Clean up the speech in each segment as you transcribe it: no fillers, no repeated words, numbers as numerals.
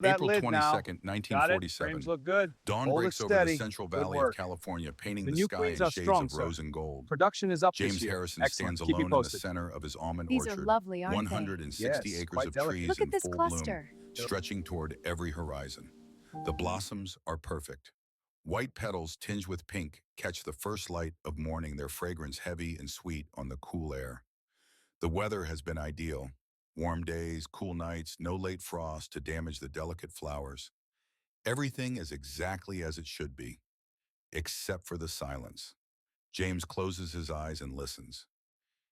That April lid now. 22nd, Got it. Frames 1947. look good. Dawn Hold it breaks over the steady. Central Good Valley of work. California, painting The the new sky queens in are shades strong, of sir. rose and gold. Production is up this James year. Harrison Excellent. stands Keep me alone in the posted. center of his almond These are orchard, lovely, aren't they? 160 Yes, acres quite of delicate. trees Look at in this full bloom, cluster. stretching toward every horizon. The blossoms are perfect. White petals tinged with pink catch the first light of morning, their fragrance heavy and sweet on the cool air. The weather has been ideal. Warm days, cool nights, no late frost to damage the delicate flowers. Everything is exactly as it should be, except for the silence. James closes his eyes and listens.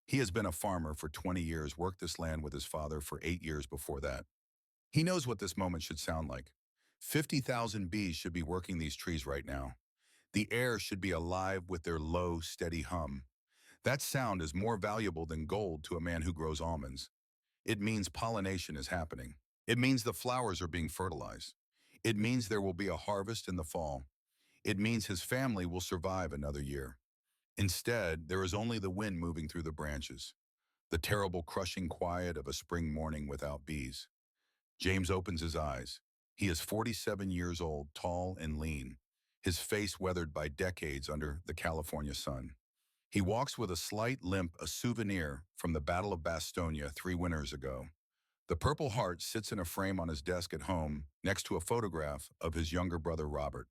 He has been a farmer for 20 years, worked this land with his father for 8 years before that. He knows what this moment should sound like. 50,000 bees should be working these trees right now. The air should be alive with their low, steady hum. That sound is more valuable than gold to a man who grows almonds. It means pollination is happening. It means the flowers are being fertilized. It means there will be a harvest in the fall. It means his family will survive another year. Instead, there is only the wind moving through the branches, the terrible crushing quiet of a spring morning without bees. James opens his eyes. He is 47 years old, tall and lean, his face weathered by decades under the California sun. He walks with a slight limp, a souvenir from the Battle of Bastonia 3 winters ago. The Purple Heart sits in a frame on his desk at home next to a photograph of his younger brother Robert.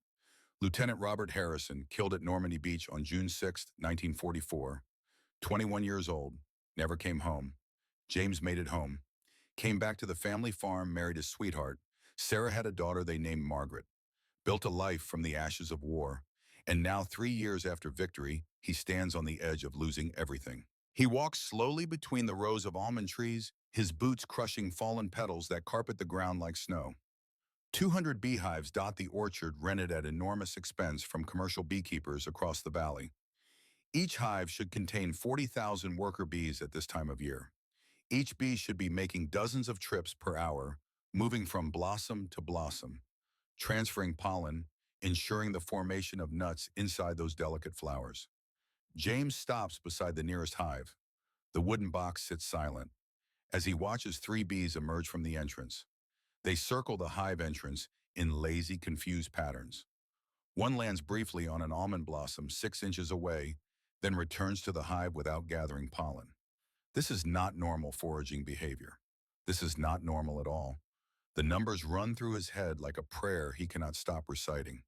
Lieutenant Robert Harrison, killed at Normandy Beach on June 6, 1944. 21 years old, never came home. James made it home. Came back to the family farm, married his sweetheart. Sarah had a daughter they named Margaret. Built a life from the ashes of war. And now, 3 years after victory, he stands on the edge of losing everything. He walks slowly between the rows of almond trees, his boots crushing fallen petals that carpet the ground like snow. 200 beehives dot the orchard, rented at enormous expense from commercial beekeepers across the valley. Each hive should contain 40,000 worker bees at this time of year. Each bee should be making dozens of trips per hour, moving from blossom to blossom, transferring pollen, ensuring the formation of nuts inside those delicate flowers. James stops beside the nearest hive. The wooden box sits silent as he watches 3 bees emerge from the entrance. They circle the hive entrance in lazy, confused patterns. One lands briefly on an almond blossom 6 inches away, then returns to the hive without gathering pollen. This is not normal foraging behavior. This is not normal at all. The numbers run through his head like a prayer he cannot stop reciting.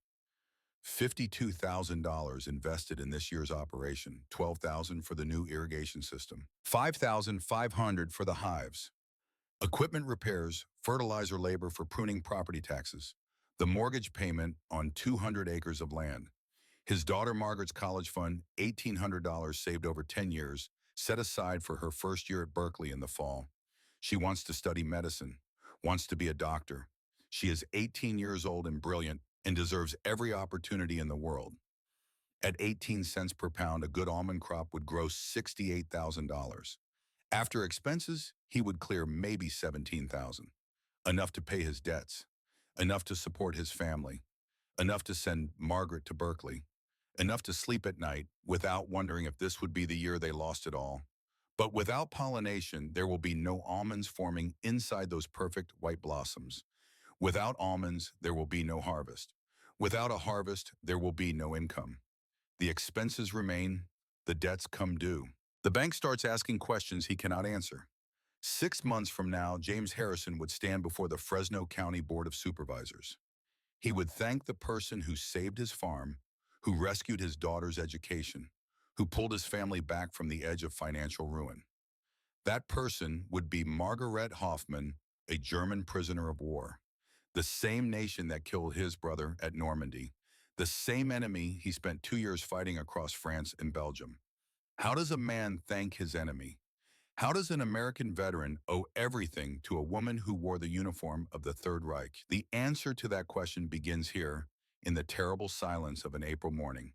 $52,000 invested in this year's operation, $12,000 for the new irrigation system, $5,500 for the hives. Equipment repairs, fertilizer labor for pruning property taxes, the mortgage payment on 200 acres of land. His daughter Margaret's college fund, $1,800 saved over 10 years, set aside for her first year at Berkeley in the fall. She wants to study medicine, wants to be a doctor. She is 18 years old and brilliant and deserves every opportunity in the world. At 18 cents per pound, a good almond crop would gross $68,000. After expenses, he would clear maybe $17,000, enough to pay his debts, enough to support his family, enough to send Margaret to Berkeley, enough to sleep at night without wondering if this would be the year they lost it all. But without pollination, there will be no almonds forming inside those perfect white blossoms. Without almonds, there will be no harvest. Without a harvest, there will be no income. The expenses remain, the debts come due. The bank starts asking questions he cannot answer. 6 months from now, James Harrison would stand before the Fresno County Board of Supervisors. He would thank the person who saved his farm, who rescued his daughter's education, who pulled his family back from the edge of financial ruin. That person would be Margaret Hoffman, a German prisoner of war. The same nation that killed his brother at Normandy. The same enemy he spent 2 years fighting across France and Belgium. How does a man thank his enemy? How does an American veteran owe everything to a woman who wore the uniform of the Third Reich? The answer to that question begins here, in the terrible silence of an April morning.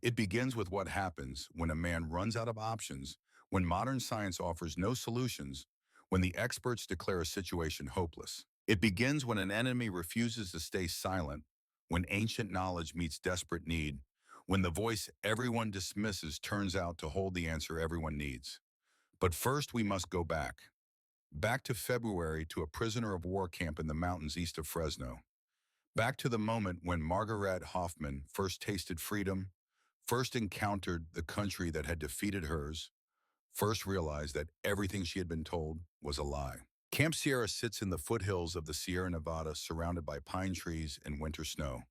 It begins with what happens when a man runs out of options, when modern science offers no solutions, when the experts declare a situation hopeless. It begins when an enemy refuses to stay silent, when ancient knowledge meets desperate need, when the voice everyone dismisses turns out to hold the answer everyone needs. But first we must go back. Back to February, to a prisoner of war camp in the mountains east of Fresno. Back to the moment when Margaret Hoffman first tasted freedom, first encountered the country that had defeated hers, first realized that everything she had been told was a lie. Camp Sierra sits in the foothills of the Sierra Nevada, surrounded by pine trees and winter snow.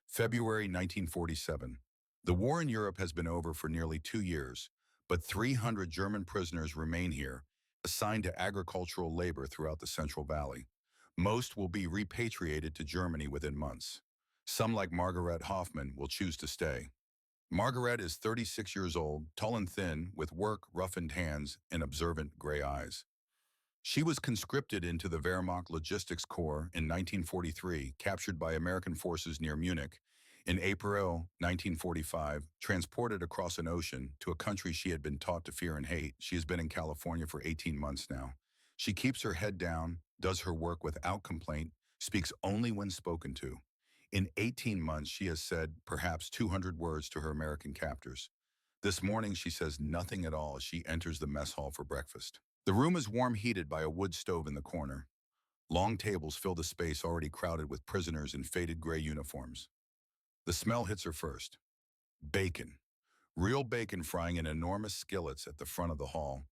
February 1947. The war in Europe has been over for nearly 2 years, but 300 German prisoners remain here, assigned to agricultural labor throughout the Central Valley. Most will be repatriated to Germany within months. Some, like Margaret Hoffman, will choose to stay. Margaret is 36 years old, tall and thin, with work-roughened hands and observant gray eyes. She was conscripted into the Wehrmacht Logistics Corps in 1943, captured by American forces near Munich. In April 1945, transported across an ocean to a country she had been taught to fear and hate. She has been in California for 18 months now. She keeps her head down, does her work without complaint, speaks only when spoken to. In 18 months, she has said perhaps 200 words to her American captors. This morning, she says nothing at all as she enters the mess hall for breakfast. The room is warm, heated by a wood stove in the corner. Long tables fill the space already crowded with prisoners in faded gray uniforms. The smell hits her first. Bacon. Real bacon frying in enormous skillets at the front of the hall.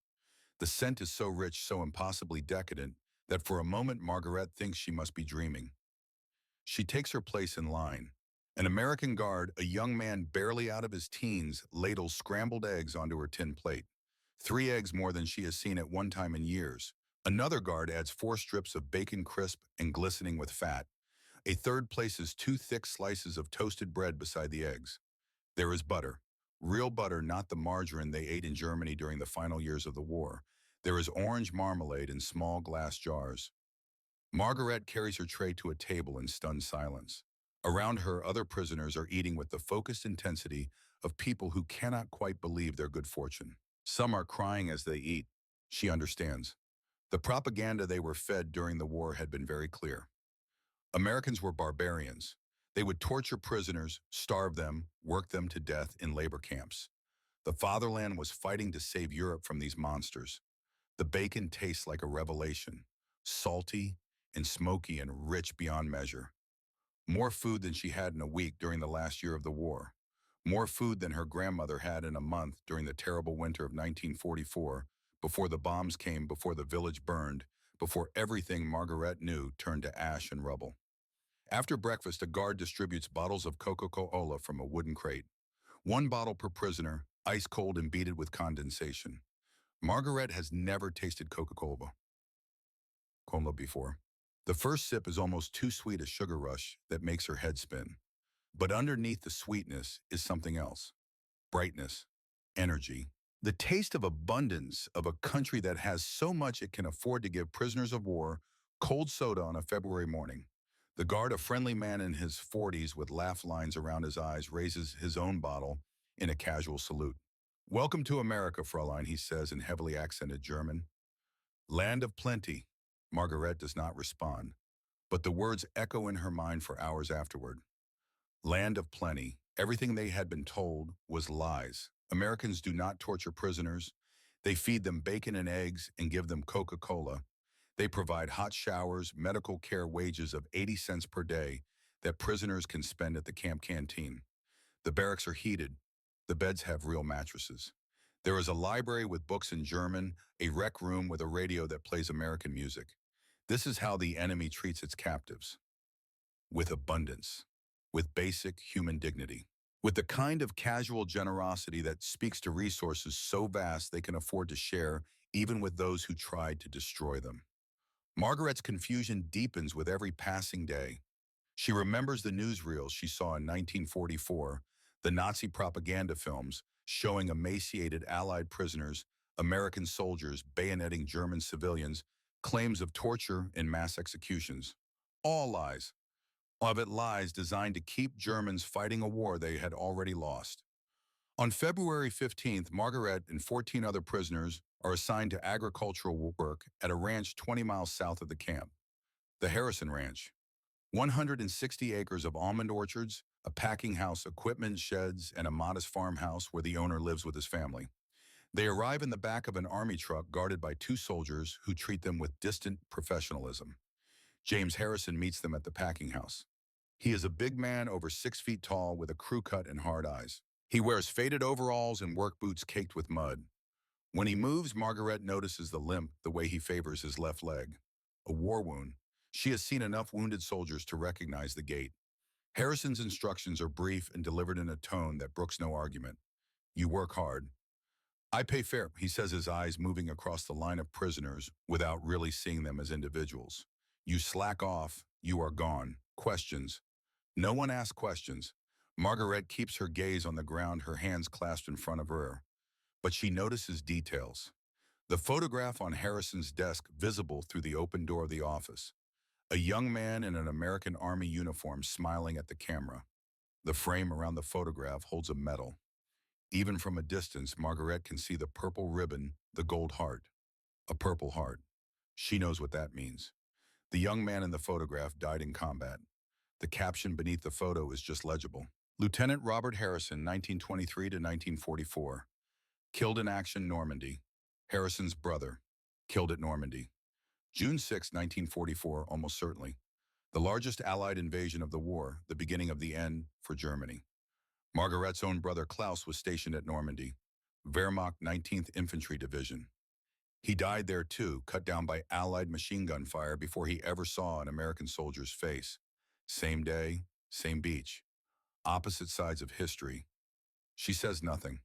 The scent is so rich, so impossibly decadent, that for a moment Margaret thinks she must be dreaming. She takes her place in line. An American guard, a young man barely out of his teens, ladles scrambled eggs onto her tin plate. 3 eggs more than she has seen at one time in years. Another guard adds 4 strips of bacon, crisp and glistening with fat. A third places 2 thick slices of toasted bread beside the eggs. There is butter. Real butter, not the margarine they ate in Germany during the final years of the war. There is orange marmalade in small glass jars. Margaret carries her tray to a table in stunned silence. Around her, other prisoners are eating with the focused intensity of people who cannot quite believe their good fortune. Some are crying as they eat. She understands. The propaganda they were fed during the war had been very clear. Americans were barbarians. They would torture prisoners, starve them, work them to death in labor camps. The fatherland was fighting to save Europe from these monsters. The bacon tastes like a revelation, salty and smoky and rich beyond measure. More food than she had in a week during the last year of the war. More food than her grandmother had in a month during the terrible winter of 1944, before the bombs came, before the village burned, before everything Margaret knew turned to ash and rubble. After breakfast, a guard distributes bottles of Coca-Cola from a wooden crate. 1 bottle per prisoner, ice cold and beaded with condensation. Margaret has never tasted Coca-Cola before. The first sip is almost too sweet, a sugar rush that makes her head spin. But underneath the sweetness is something else. Brightness, energy, the taste of abundance of a country that has so much it can afford to give prisoners of war cold soda on a February morning. The guard, a friendly man in his 40s with laugh lines around his eyes, raises his own bottle in a casual salute. "Welcome to America, Fräulein," he says in heavily accented German. "Land of plenty." Margaret does not respond, but the words echo in her mind for hours afterward. Land of plenty. Everything they had been told was lies. Americans do not torture prisoners. They feed them bacon and eggs and give them Coca-Cola. They provide hot showers, medical care, wages of 80 cents per day that prisoners can spend at the camp canteen. The barracks are heated. The beds have real mattresses. There is a library with books in German, a rec room with a radio that plays American music. This is how the enemy treats its captives. With abundance. With basic human dignity. With the kind of casual generosity that speaks to resources so vast they can afford to share even with those who tried to destroy them. Margaret's confusion deepens with every passing day. She remembers the newsreels she saw in 1944, the Nazi propaganda films showing emaciated Allied prisoners, American soldiers bayoneting German civilians, claims of torture and mass executions. All lies. Of it lies designed to keep Germans fighting a war they had already lost. On February 15th, Margaret and 14 other prisoners are assigned to agricultural work at a ranch 20 miles south of the camp. The Harrison Ranch. 160 acres of almond orchards, a packing house, equipment sheds, and a modest farmhouse where the owner lives with his family. They arrive in the back of an army truck guarded by two soldiers who treat them with distant professionalism. James Harrison meets them at the packing house. He is a big man over 6 feet tall with a crew cut and hard eyes. He wears faded overalls and work boots caked with mud. When he moves, Margaret notices the limp, the way he favors his left leg. A war wound. She has seen enough wounded soldiers to recognize the gait. Harrison's instructions are brief and delivered in a tone that brooks no argument. You work hard. I pay fair, he says, his eyes moving across the line of prisoners without really seeing them as individuals. You slack off, you are gone. Questions. No one asks questions. Margaret keeps her gaze on the ground, her hands clasped in front of her. But she notices details. The photograph on Harrison's desk visible through the open door of the office. A young man in an American Army uniform smiling at the camera. The frame around the photograph holds a medal. Even from a distance, Margaret can see the purple ribbon, the gold heart. A purple heart. She knows what that means. The young man in the photograph died in combat. The caption beneath the photo is just legible. Lieutenant Robert Harrison, 1923 to 1944. Killed in action, Normandy. Harrison's brother. Killed at Normandy. June 6, 1944, almost certainly. The largest Allied invasion of the war, the beginning of the end for Germany. Margaret's own brother Klaus was stationed at Normandy, Wehrmacht 19th Infantry Division. He died there too, cut down by Allied machine gun fire before he ever saw an American soldier's face. Same day, same beach. Opposite sides of history. She says nothing.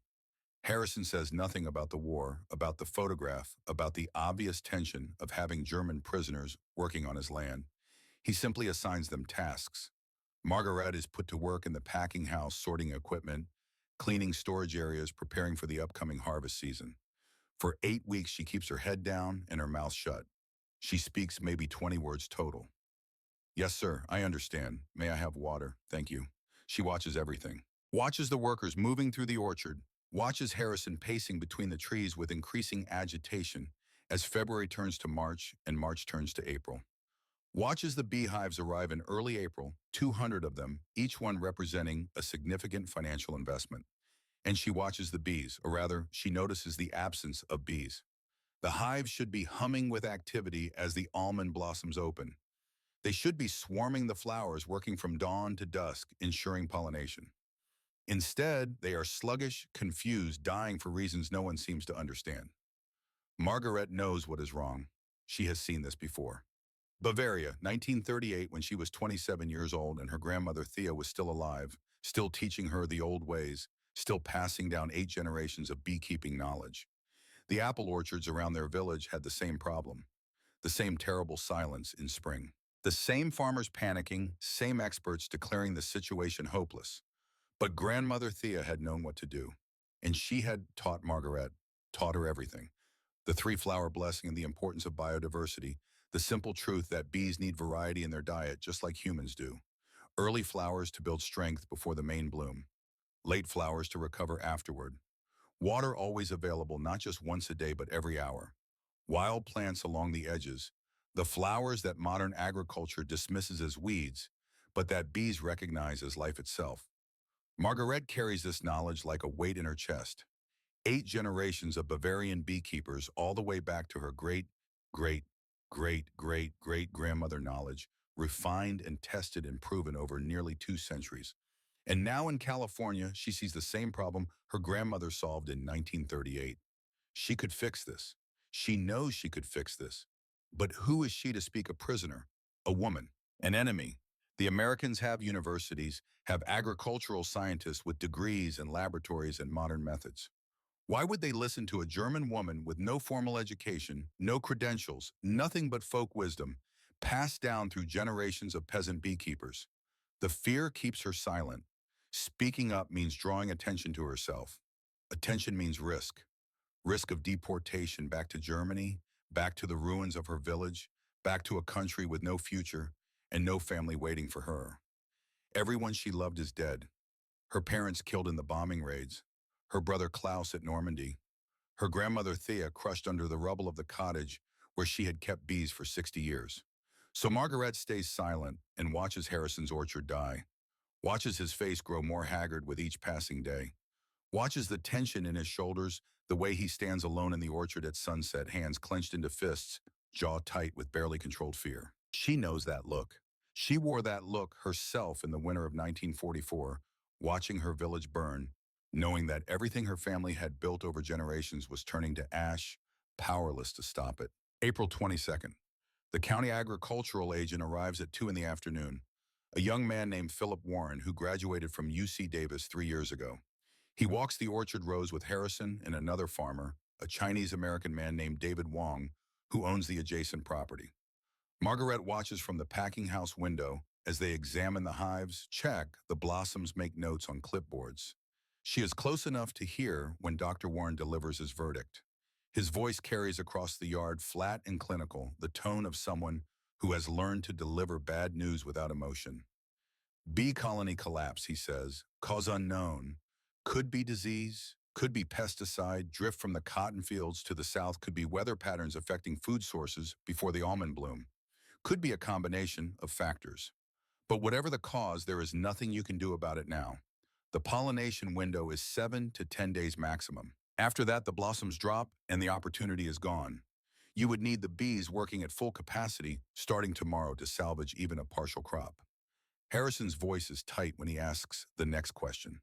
Harrison says nothing about the war, about the photograph, about the obvious tension of having German prisoners working on his land. He simply assigns them tasks. Margaret is put to work in the packing house, sorting equipment, cleaning storage areas, preparing for the upcoming harvest season. For 8 weeks, she keeps her head down and her mouth shut. She speaks maybe 20 words total. Yes, sir, I understand. May I have water? Thank you. She watches everything. Watches the workers moving through the orchard. Watches Harrison pacing between the trees with increasing agitation as February turns to March and March turns to April. Watches the beehives arrive in early April, 200 of them, each one representing a significant financial investment. And she watches the bees, or rather, she notices the absence of bees. The hives should be humming with activity as the almond blossoms open. They should be swarming the flowers, working from dawn to dusk, ensuring pollination. Instead, they are sluggish, confused, dying for reasons no one seems to understand. Margaret knows what is wrong. She has seen this before. Bavaria, 1938, when she was 27 years old and her grandmother Thea was still alive, still teaching her the old ways, still passing down 8 generations of beekeeping knowledge. The apple orchards around their village had the same problem, the same terrible silence in spring. The same farmers panicking, same experts declaring the situation hopeless. But grandmother Thea had known what to do, and she had taught Margaret, taught her everything. The 3-flower blessing and the importance of biodiversity, the simple truth that bees need variety in their diet just like humans do. Early flowers to build strength before the main bloom. Late flowers to recover afterward. Water always available, not just once a day but every hour. Wild plants along the edges. The flowers that modern agriculture dismisses as weeds, but that bees recognize as life itself. Margaret carries this knowledge like a weight in her chest. 8 generations of Bavarian beekeepers all the way back to her great-great-great-great-great-grandmother knowledge, refined and tested and proven over nearly 2 centuries. And now in California, she sees the same problem her grandmother solved in 1938. She could fix this. She knows she could fix this. But who is she to speak a prisoner? A woman. An enemy. The Americans have universities, have agricultural scientists with degrees and laboratories and modern methods. Why would they listen to a German woman with no formal education, no credentials, nothing but folk wisdom, passed down through generations of peasant beekeepers? The fear keeps her silent. Speaking up means drawing attention to herself. Attention means risk. Risk of deportation back to Germany, back to the ruins of her village, back to a country with no future and no family waiting for her. Everyone she loved is dead. Her parents killed in the bombing raids. Her brother Klaus at Normandy. Her grandmother Thea crushed under the rubble of the cottage where she had kept bees for 60 years. So Margaret stays silent and watches Harrison's orchard die. Watches his face grow more haggard with each passing day. Watches the tension in his shoulders, the way he stands alone in the orchard at sunset, hands clenched into fists, jaw tight with barely controlled fear. She knows that look. She wore that look herself in the winter of 1944, watching her village burn, knowing that everything her family had built over generations was turning to ash, powerless to stop it. April 22nd. The county agricultural agent arrives at 2 in the afternoon. A young man named Philip Warren, who graduated from UC Davis 3 years ago. He walks the orchard rows with Harrison and another farmer, a Chinese-American man named David Wong, who owns the adjacent property. Margaret watches from the packing house window as they examine the hives, check the blossoms, make notes on clipboards. She is close enough to hear when Dr. Warren delivers his verdict. His voice carries across the yard, flat and clinical, the tone of someone who has learned to deliver bad news without emotion. Bee colony collapse, he says, cause unknown. Could be disease, could be pesticide, drift from the cotton fields to the south, could be weather patterns affecting food sources before the almond bloom. Could be a combination of factors. But whatever the cause, there is nothing you can do about it now. The pollination window is 7 to 10 days maximum. After that, the blossoms drop and the opportunity is gone. You would need the bees working at full capacity starting tomorrow to salvage even a partial crop. Harrison's voice is tight when he asks the next question.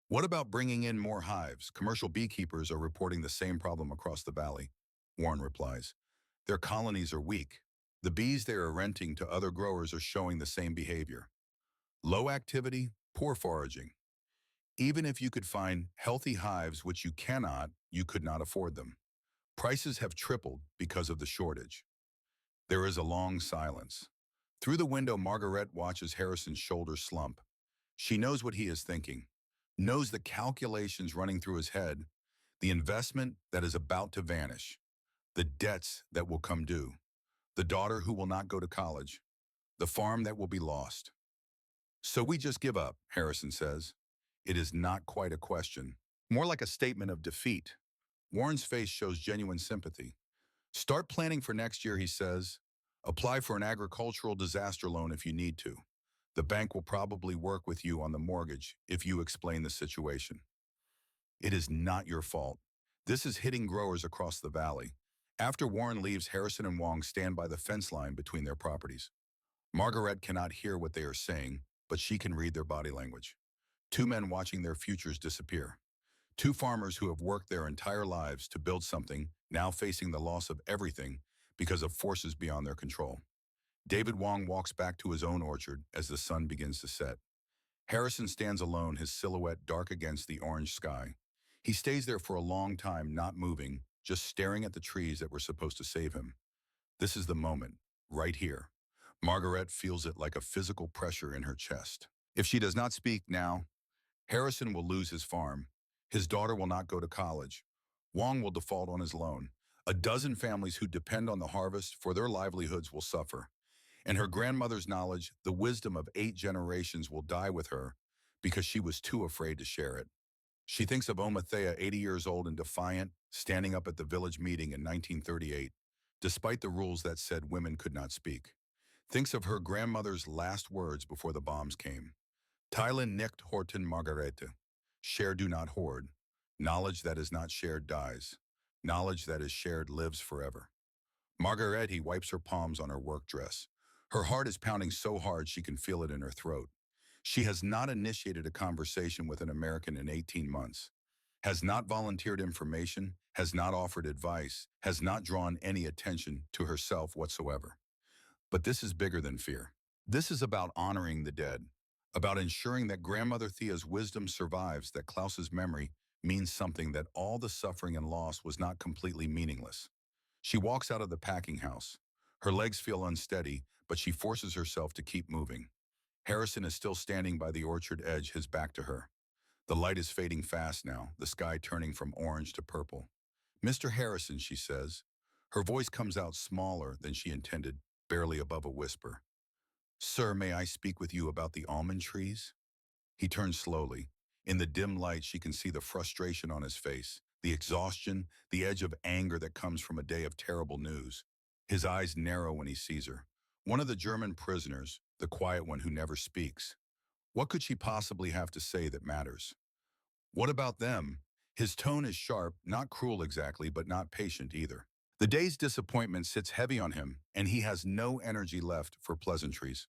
What about bringing in more hives? Commercial beekeepers are reporting the same problem across the valley. Warren replies. Their colonies are weak. The bees they are renting to other growers are showing the same behavior. Low activity, poor foraging. Even if you could find healthy hives, which you could not afford them. Prices have tripled because of the shortage. There is a long silence. Through the window, Margaret watches Harrison's shoulders slump. She knows what he is thinking, knows the calculations running through his head, the investment that is about to vanish, the debts that will come due, the daughter who will not go to college, the farm that will be lost. So we just give up, Harrison says. It is not quite a question, more like a statement of defeat. Warren's face shows genuine sympathy. Start planning for next year, he says. Apply for an agricultural disaster loan if you need to. The bank will probably work with you on the mortgage if you explain the situation. It is not your fault. This is hitting growers across the valley. After Warren leaves, Harrison and Wong stand by the fence line between their properties. Margaret cannot hear what they are saying, but she can read their body language. Two men watching their futures disappear. Two farmers who have worked their entire lives to build something, now facing the loss of everything because of forces beyond their control. David Wong walks back to his own orchard as the sun begins to set. Harrison stands alone, his silhouette dark against the orange sky. He stays there for a long time, not moving, just staring at the trees that were supposed to save him. This is the moment, right here. Margaret feels it like a physical pressure in her chest. If she does not speak now, Harrison will lose his farm. His daughter will not go to college. Wong will default on his loan. A dozen families who depend on the harvest for their livelihoods will suffer. And her grandmother's knowledge, the wisdom of 8 generations, will die with her because she was too afraid to share it. She thinks of Omathea, 80 years old and defiant, standing up at the village meeting in 1938, despite the rules that said women could not speak. Thinks of her grandmother's last words before the bombs came. Thailand nicht horten Margarete. Share, do not hoard. Knowledge that is not shared dies. Knowledge that is shared lives forever. Margarete wipes her palms on her work dress. Her heart is pounding so hard she can feel it in her throat. She has not initiated a conversation with an American in 18 months, has not volunteered information, has not offered advice, has not drawn any attention to herself whatsoever. But this is bigger than fear. This is about honoring the dead, about ensuring that Grandmother Thea's wisdom survives, that Klaus's memory means something, that all the suffering and loss was not completely meaningless. She walks out of the packing house. Her legs feel unsteady, but she forces herself to keep moving. Harrison is still standing by the orchard edge, his back to her. The light is fading fast now, the sky turning from orange to purple. Mr. Harrison, she says. Her voice comes out smaller than she intended, barely above a whisper. Sir, may I speak with you about the almond trees? He turns slowly. In the dim light, she can see the frustration on his face, the exhaustion, the edge of anger that comes from a day of terrible news. His eyes narrow when he sees her. One of the German prisoners, the quiet one who never speaks. What could she possibly have to say that matters? What about them? His tone is sharp, not cruel exactly, but not patient either. The day's disappointment sits heavy on him, and he has no energy left for pleasantries.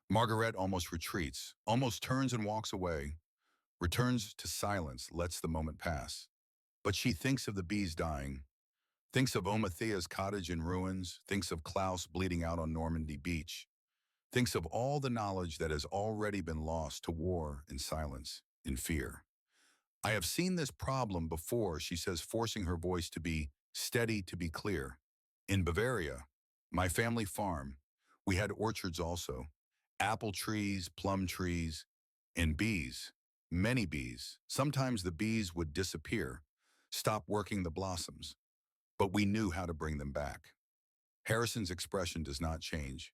Margaret almost retreats, almost turns and walks away, returns to silence, lets the moment pass. But she thinks of the bees dying, thinks of Omathea's cottage in ruins, thinks of Klaus bleeding out on Normandy Beach, thinks of all the knowledge that has already been lost to war in silence, in fear. I have seen this problem before, she says, forcing her voice to be steady, to be clear. In Bavaria, my family farm, we had orchards also, apple trees, plum trees, and bees, many bees. Sometimes the bees would disappear, stop working the blossoms, but we knew how to bring them back. Harrison's expression does not change.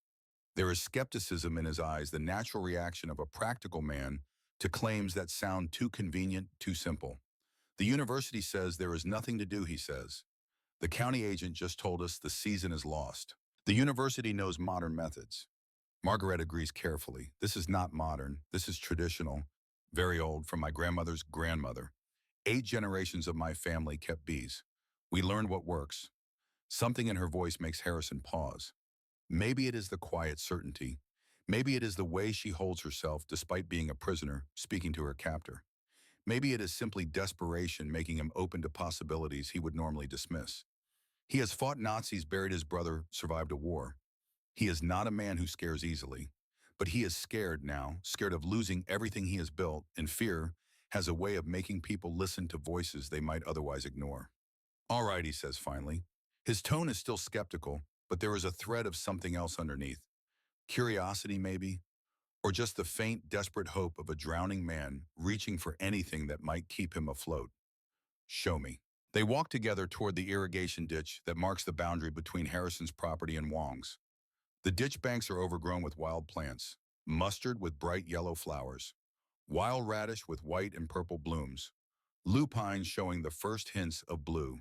There is skepticism in his eyes, the natural reaction of a practical man to claims that sound too convenient, too simple. The university says there is nothing to do, he says. The county agent just told us the season is lost. The university knows modern methods. Margaret agrees carefully. This is not modern. This is traditional, very old, from my grandmother's grandmother. 8 generations of my family kept bees. We learned what works. Something in her voice makes Harrison pause. Maybe it is the quiet certainty. Maybe it is the way she holds herself despite being a prisoner, speaking to her captor. Maybe it is simply desperation making him open to possibilities he would normally dismiss. He has fought Nazis, buried his brother, survived a war. He is not a man who scares easily, but he is scared now, scared of losing everything he has built, and fear has a way of making people listen to voices they might otherwise ignore. All right, he says finally. His tone is still skeptical, but there is a thread of something else underneath. Curiosity, maybe? Or just the faint, desperate hope of a drowning man reaching for anything that might keep him afloat. Show me. They walk together toward the irrigation ditch that marks the boundary between Harrison's property and Wong's. The ditch banks are overgrown with wild plants, mustard with bright yellow flowers, wild radish with white and purple blooms, lupine showing the first hints of blue.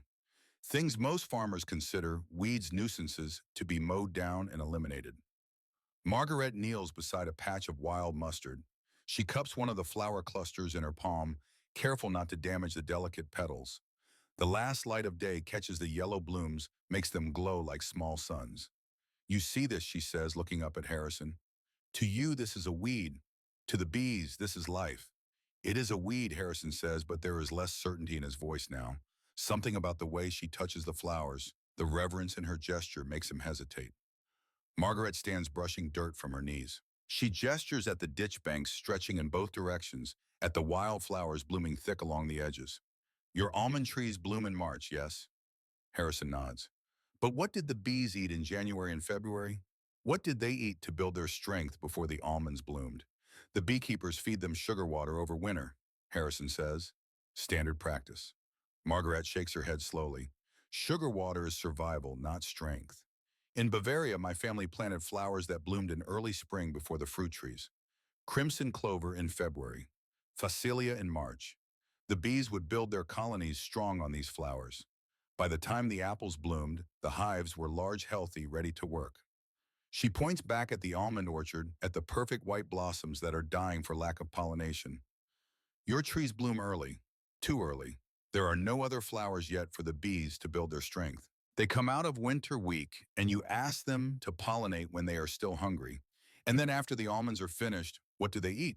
Things most farmers consider weeds nuisances to be mowed down and eliminated. Margaret kneels beside a patch of wild mustard. She cups one of the flower clusters in her palm, careful not to damage the delicate petals. The last light of day catches the yellow blooms, makes them glow like small suns. You see this, she says, looking up at Harrison. To you, this is a weed. To the bees, this is life. It is a weed, Harrison says, but there is less certainty in his voice now. Something about the way she touches the flowers, the reverence in her gesture, makes him hesitate. Margaret stands brushing dirt from her knees. She gestures at the ditch banks stretching in both directions, at the wildflowers blooming thick along the edges. Your almond trees bloom in March, yes? Harrison nods. But what did the bees eat in January and February? What did they eat to build their strength before the almonds bloomed? The beekeepers feed them sugar water over winter, Harrison says. Standard practice. Margaret shakes her head slowly. Sugar water is survival, not strength. In Bavaria, my family planted flowers that bloomed in early spring before the fruit trees. Crimson clover in February, Phacelia in March. The bees would build their colonies strong on these flowers. By the time the apples bloomed, the hives were large, healthy, ready to work. She points back at the almond orchard, at the perfect white blossoms that are dying for lack of pollination. Your trees bloom early, too early. There are no other flowers yet for the bees to build their strength. They come out of winter weak, and you ask them to pollinate when they are still hungry. And then after the almonds are finished, what do they eat?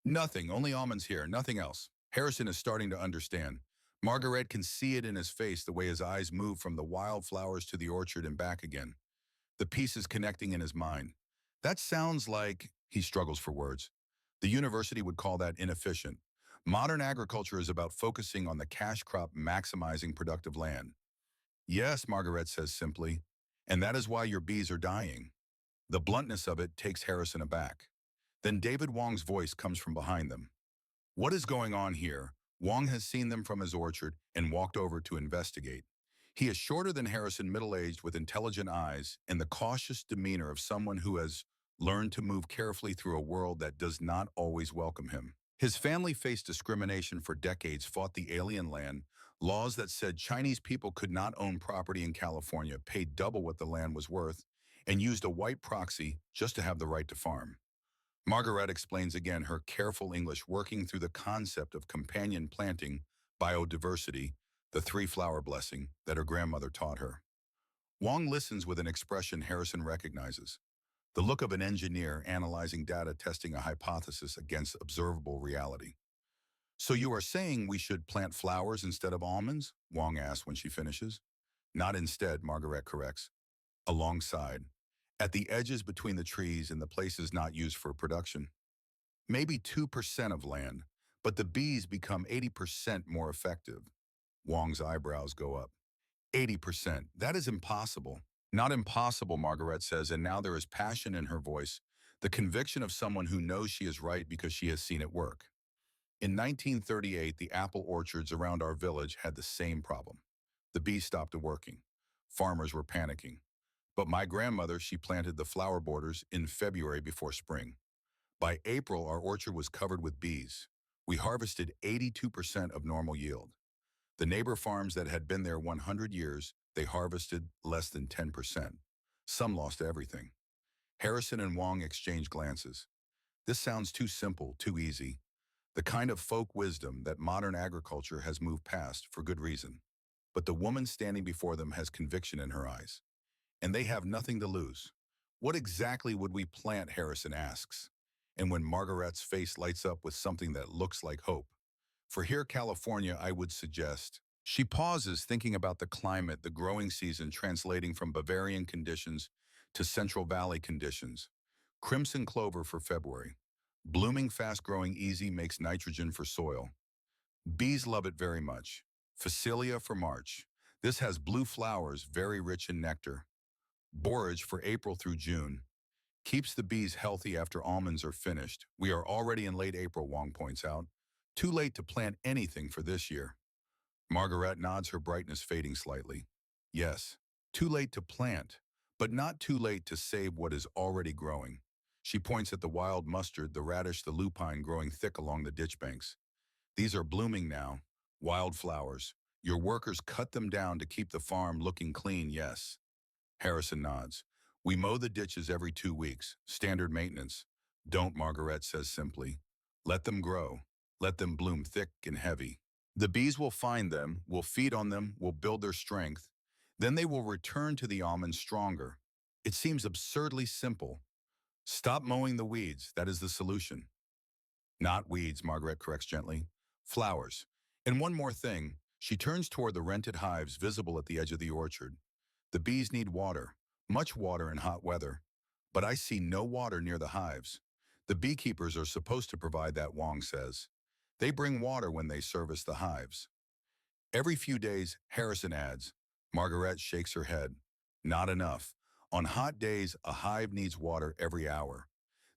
Nothing, only almonds here, nothing else. Harrison is starting to understand. Margaret can see it in his face, the way his eyes move from the wildflowers to the orchard and back again. The pieces connecting in his mind. That sounds like, he struggles for words. The university would call that inefficient. Modern agriculture is about focusing on the cash crop, maximizing productive land. Yes, Margaret says simply, and that is why your bees are dying. The bluntness of it takes Harrison aback. Then David Wong's voice comes from behind them. What is going on here? Wong has seen them from his orchard and walked over to investigate. He is shorter than Harrison, middle-aged, with intelligent eyes and the cautious demeanor of someone who has learned to move carefully through a world that does not always welcome him. His family faced discrimination for decades, fought the alien land, laws that said Chinese people could not own property in California, paid double what the land was worth, and used a white proxy just to have the right to farm. Margaret explains again her careful English working through the concept of companion planting, biodiversity, the three-flower blessing that her grandmother taught her. Wong listens with an expression Harrison recognizes, the look of an engineer analyzing data testing a hypothesis against observable reality. So you are saying we should plant flowers instead of almonds? Wong asks when she finishes. Not instead, Margaret corrects. Alongside. At the edges between the trees and the places not used for production. Maybe 2% of land, but the bees become 80% more effective. Wong's eyebrows go up. 80%. That is impossible. Not impossible, Margaret says, and now there is passion in her voice, the conviction of someone who knows she is right because she has seen it work. In 1938, the apple orchards around our village had the same problem. The bees stopped working. Farmers were panicking. But my grandmother, she planted the flower borders in February before spring. By April, our orchard was covered with bees. We harvested 82% of normal yield. The neighbor farms that had been there 100 years, they harvested less than 10%. Some lost everything. Harrison and Wong exchanged glances. This sounds too simple, too easy. The kind of folk wisdom that modern agriculture has moved past for good reason. But the woman standing before them has conviction in her eyes. And they have nothing to lose. What exactly would we plant, Harrison asks. And when Margaret's face lights up with something that looks like hope. For here, California, I would suggest. She pauses, thinking about the climate, the growing season translating from Bavarian conditions to Central Valley conditions. Crimson clover for February. Blooming fast-growing easy makes nitrogen for soil. Bees love it very much. Phacelia for March. This has blue flowers, very rich in nectar. Borage for April through June. Keeps the bees healthy after almonds are finished. We are already in late April, Wong points out. Too late to plant anything for this year. Margaret nods, her brightness fading slightly. Yes, too late to plant, but not too late to save what is already growing. She points at the wild mustard, the radish, the lupine growing thick along the ditch banks. These are blooming now, wildflowers. Your workers cut them down to keep the farm looking clean, yes. Harrison nods. We mow the ditches every 2 weeks, standard maintenance. Don't, Margaret says simply. Let them grow. Let them bloom thick and heavy. The bees will find them, will feed on them, will build their strength. Then they will return to the almonds stronger. It seems absurdly simple. Stop mowing the weeds, that is the solution. Not weeds, Margaret corrects gently. Flowers. And one more thing, she turns toward the rented hives visible at the edge of the orchard. The bees need water, much water in hot weather. But I see no water near the hives. The beekeepers are supposed to provide that, Wong says. They bring water when they service the hives. Every few days, Harrison adds. Margaret shakes her head. Not enough. On hot days, a hive needs water every hour.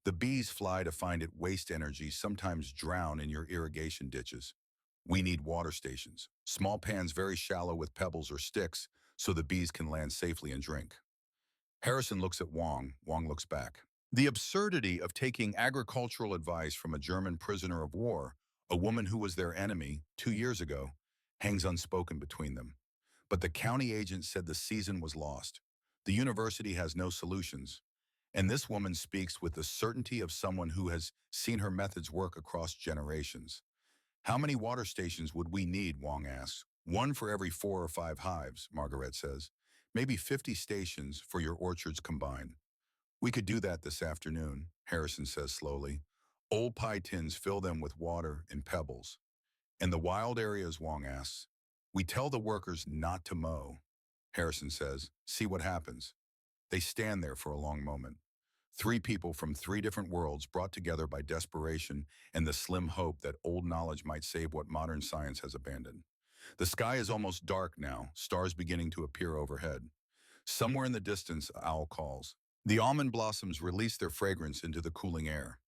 The bees fly to find it, waste energy, sometimes drown in your irrigation ditches. We need water stations, small pans very shallow with pebbles or sticks, so the bees can land safely and drink. Harrison looks at Wong. Wong looks back. The absurdity of taking agricultural advice from a German prisoner of war, a woman who was their enemy 2 years ago, hangs unspoken between them. But the county agent said the season was lost. The university has no solutions. And this woman speaks with the certainty of someone who has seen her methods work across generations. How many water stations would we need, Wong asks. One for every 4 or 5 hives, Margaret says. Maybe 50 stations for your orchards combined. We could do that this afternoon, Harrison says slowly. Old pie tins, fill them with water and pebbles. And the wild areas, Wong asks. We tell the workers not to mow. Harrison says, see what happens. They stand there for a long moment. 3 people from 3 different worlds brought together by desperation and the slim hope that old knowledge might save what modern science has abandoned. The sky is almost dark now, stars beginning to appear overhead. Somewhere in the distance, an owl calls. The almond blossoms release their fragrance into the cooling air.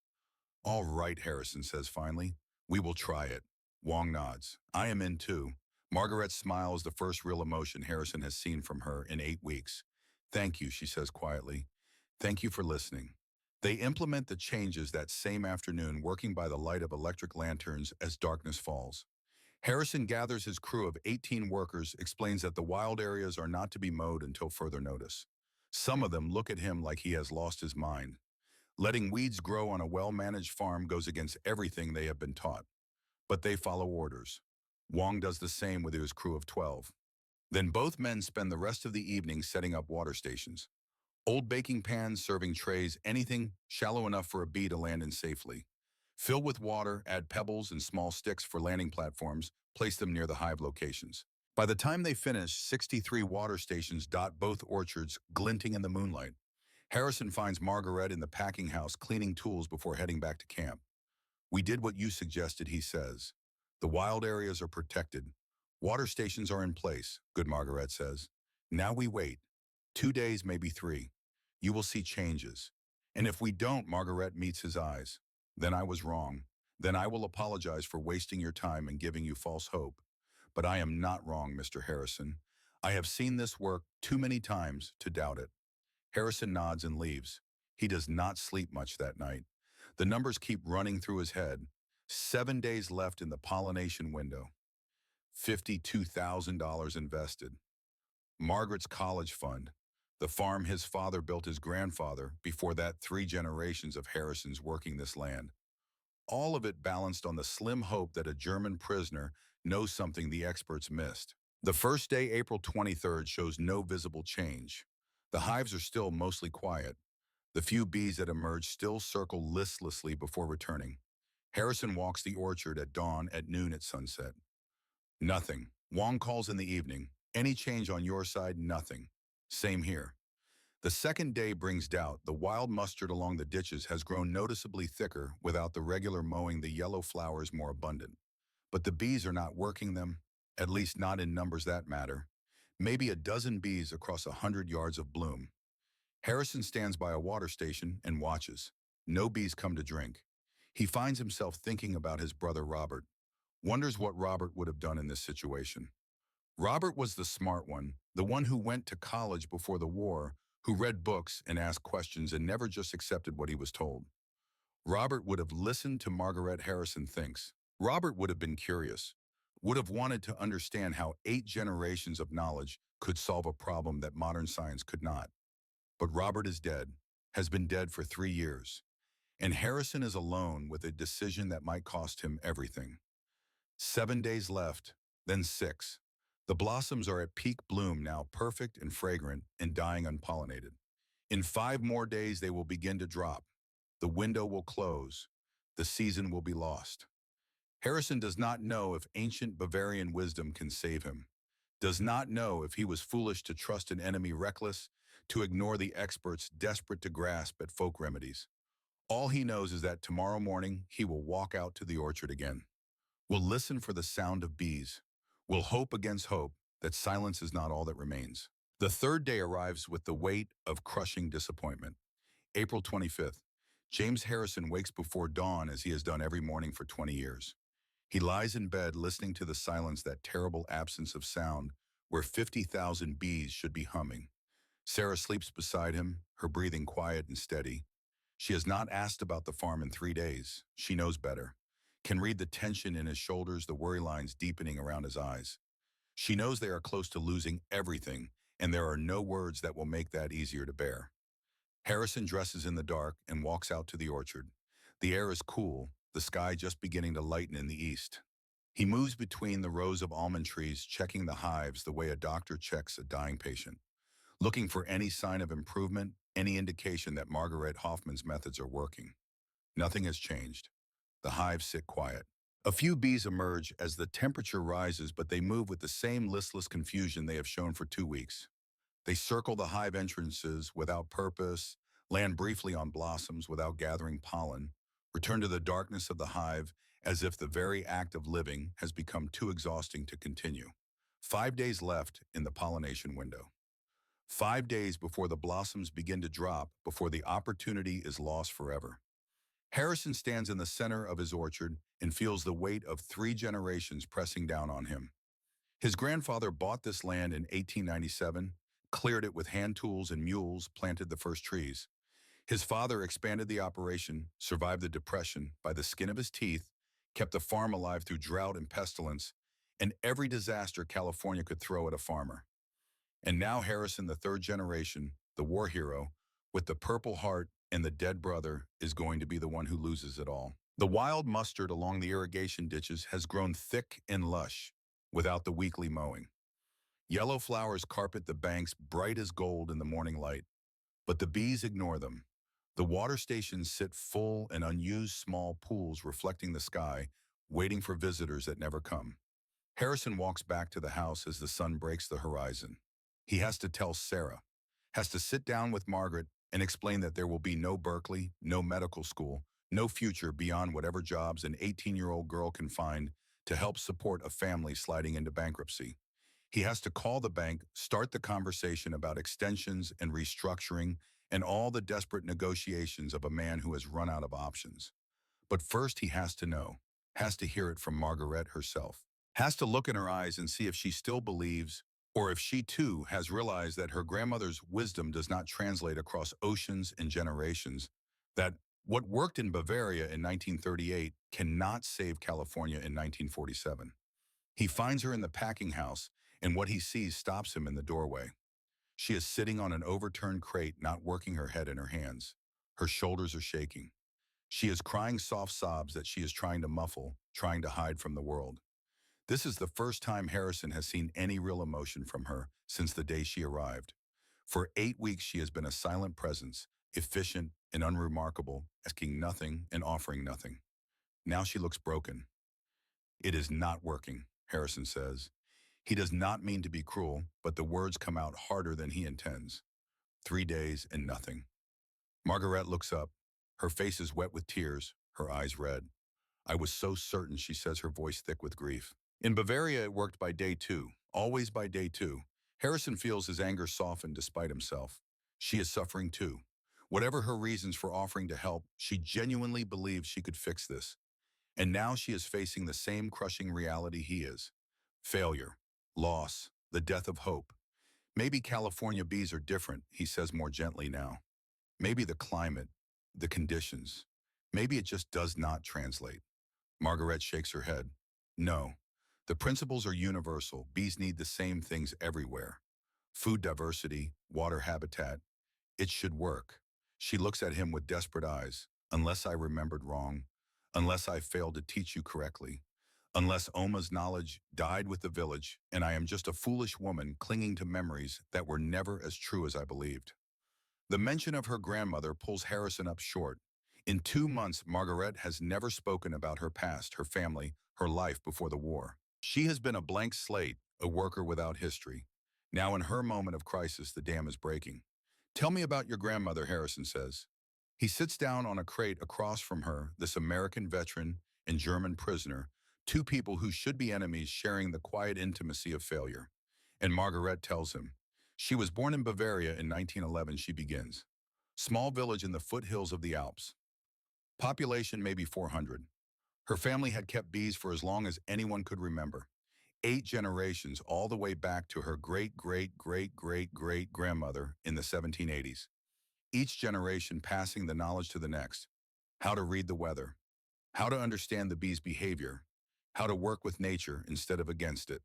All right, Harrison says finally. We will try it. Wong nods. I am in too. Margaret smiles, the first real emotion Harrison has seen from her in 8 weeks. Thank you, she says quietly. Thank you for listening. They implement the changes that same afternoon, working by the light of electric lanterns as darkness falls. Harrison gathers his crew of 18 workers, explains that the wild areas are not to be mowed until further notice. Some of them look at him like he has lost his mind. Letting weeds grow on a well-managed farm goes against everything they have been taught, but they follow orders. Wong does the same with his crew of 12. Then both men spend the rest of the evening setting up water stations. Old baking pans serving trays, anything shallow enough for a bee to land in safely. Fill with water, add pebbles and small sticks for landing platforms, place them near the hive locations. By the time they finish, 63 water stations dot both orchards, glinting in the moonlight. Harrison finds Margaret in the packing house cleaning tools before heading back to camp. "We did what you suggested," he says. "The wild areas are protected. Water stations are in place," good Margaret says. "Now we wait. 2 days, maybe 3. You will see changes. And if we don't," Margaret meets his eyes. "Then I was wrong. Then I will apologize for wasting your time and giving you false hope. But I am not wrong, Mr. Harrison. I have seen this work too many times to doubt it." Harrison nods and leaves. He does not sleep much that night. The numbers keep running through his head. 7 days left in the pollination window. $52,000 invested. Margaret's college fund. The farm his father built his grandfather, before that 3 generations of Harrisons working this land. All of it balanced on the slim hope that a German prisoner knows something the experts missed. The first day, April 23rd, shows no visible change. The hives are still mostly quiet. The few bees that emerge still circle listlessly before returning. Harrison walks the orchard at dawn, at noon, at sunset. Nothing. Wong calls in the evening. "Any change on your side?" "Nothing." "Same here." The second day brings doubt. The wild mustard along the ditches has grown noticeably thicker without the regular mowing, the yellow flowers more abundant. But the bees are not working them, at least not in numbers that matter. Maybe a dozen bees across 100 yards of bloom. Harrison stands by a water station and watches. No bees come to drink. He finds himself thinking about his brother Robert. Wonders what Robert would have done in this situation. Robert was the smart one who went to college before the war, who read books and asked questions and never just accepted what he was told. Robert would have listened to Margaret, Harrison thinks. Robert would have been curious, would have wanted to understand how 8 generations of knowledge could solve a problem that modern science could not. But Robert is dead, has been dead for 3 years, and Harrison is alone with a decision that might cost him everything. 7 days left, then 6. The blossoms are at peak bloom now, perfect and fragrant and dying unpollinated. In 5 more days they will begin to drop. The window will close. The season will be lost. Harrison does not know if ancient Bavarian wisdom can save him. Does not know if he was foolish to trust an enemy reckless, to ignore the experts desperate to grasp at folk remedies. All he knows is that tomorrow morning he will walk out to the orchard again. Will listen for the sound of bees. Will hope against hope that silence is not all that remains. The third day arrives with the weight of crushing disappointment. April 25th. James Harrison wakes before dawn as he has done every morning for 20 years. He lies in bed listening to the silence, that terrible absence of sound where 50,000 bees should be humming. Sarah sleeps beside him, her breathing quiet and steady. She has not asked about the farm in 3 days. She knows better. Can read the tension in his shoulders, the worry lines deepening around his eyes. She knows they are close to losing everything, and there are no words that will make that easier to bear. Harrison dresses in the dark and walks out to the orchard. The air is cool, the sky just beginning to lighten in the east. He moves between the rows of almond trees, checking the hives the way a doctor checks a dying patient, looking for any sign of improvement, any indication that Margaret Hoffman's methods are working. Nothing has changed. The hives sit quiet. A few bees emerge as the temperature rises, but they move with the same listless confusion they have shown for 2 weeks. They circle the hive entrances without purpose, land briefly on blossoms without gathering pollen, return to the darkness of the hive as if the very act of living has become too exhausting to continue. 5 days left in the pollination window. 5 days before the blossoms begin to drop, before the opportunity is lost forever. Harrison stands in the center of his orchard and feels the weight of 3 generations pressing down on him. His grandfather bought this land in 1897, cleared it with hand tools and mules, planted the first trees. His father expanded the operation, survived the Depression by the skin of his teeth, kept the farm alive through drought and pestilence, and every disaster California could throw at a farmer. And now Harrison, the 3rd generation, the war hero, with the Purple Heart, and the dead brother is going to be the one who loses it all. The wild mustard along the irrigation ditches has grown thick and lush without the weekly mowing. Yellow flowers carpet the banks bright as gold in the morning light, but the bees ignore them. The water stations sit full in unused small pools reflecting the sky, waiting for visitors that never come. Harrison walks back to the house as the sun breaks the horizon. He has to tell Sarah, has to sit down with Margaret and explain that there will be no Berkeley, no medical school, no future beyond whatever jobs an 18-year-old girl can find to help support a family sliding into bankruptcy. He has to call the bank, start the conversation about extensions and restructuring and all the desperate negotiations of a man who has run out of options. But first he has to know, has to hear it from Margaret herself, has to look in her eyes and see if she still believes, or if she too has realized that her grandmother's wisdom does not translate across oceans and generations, that what worked in Bavaria in 1938 cannot save California in 1947. He finds her in the packing house, and what he sees stops him in the doorway. She is sitting on an overturned crate, not working her head in her hands. Her shoulders are shaking. She is crying soft sobs that she is trying to muffle, trying to hide from the world. This is the first time Harrison has seen any real emotion from her since the day she arrived. For 8 weeks she has been a silent presence, efficient and unremarkable, asking nothing and offering nothing. Now she looks broken. "It is not working," Harrison says. He does not mean to be cruel, but the words come out harder than he intends. 3 days and nothing. Margaret looks up. Her face is wet with tears, her eyes red. "I was so certain," she says, her voice thick with grief. In Bavaria, it worked by day 2, always by day 2. Harrison feels his anger soften despite himself. She is suffering too. Whatever her reasons for offering to help, she genuinely believes she could fix this. And now she is facing the same crushing reality he is. Failure, loss, the death of hope. Maybe California bees are different, he says more gently now. Maybe the climate, the conditions. Maybe it just does not translate. Margaret shakes her head. No. The principles are universal. Bees need the same things everywhere. Food diversity, water habitat. It should work. She looks at him with desperate eyes. Unless I remembered wrong. Unless I failed to teach you correctly. Unless Oma's knowledge died with the village, and I am just a foolish woman clinging to memories that were never as true as I believed. The mention of her grandmother pulls Harrison up short. In 2 months, Margaret has never spoken about her past, her family, her life before the war. She has been a blank slate, a worker without history. Now in her moment of crisis, the dam is breaking. "Tell me about your grandmother," Harrison says. He sits down on a crate across from her, this American veteran and German prisoner, 2 people who should be enemies sharing the quiet intimacy of failure. And Margaret tells him. She was born in Bavaria in 1911, she begins. Small village in the foothills of the Alps. Population maybe 400. Her family had kept bees for as long as anyone could remember. 8 generations, all the way back to her great-great-great-great-great-grandmother in the 1780s. Each generation passing the knowledge to the next. How to read the weather. How to understand the bee's behavior. How to work with nature instead of against it.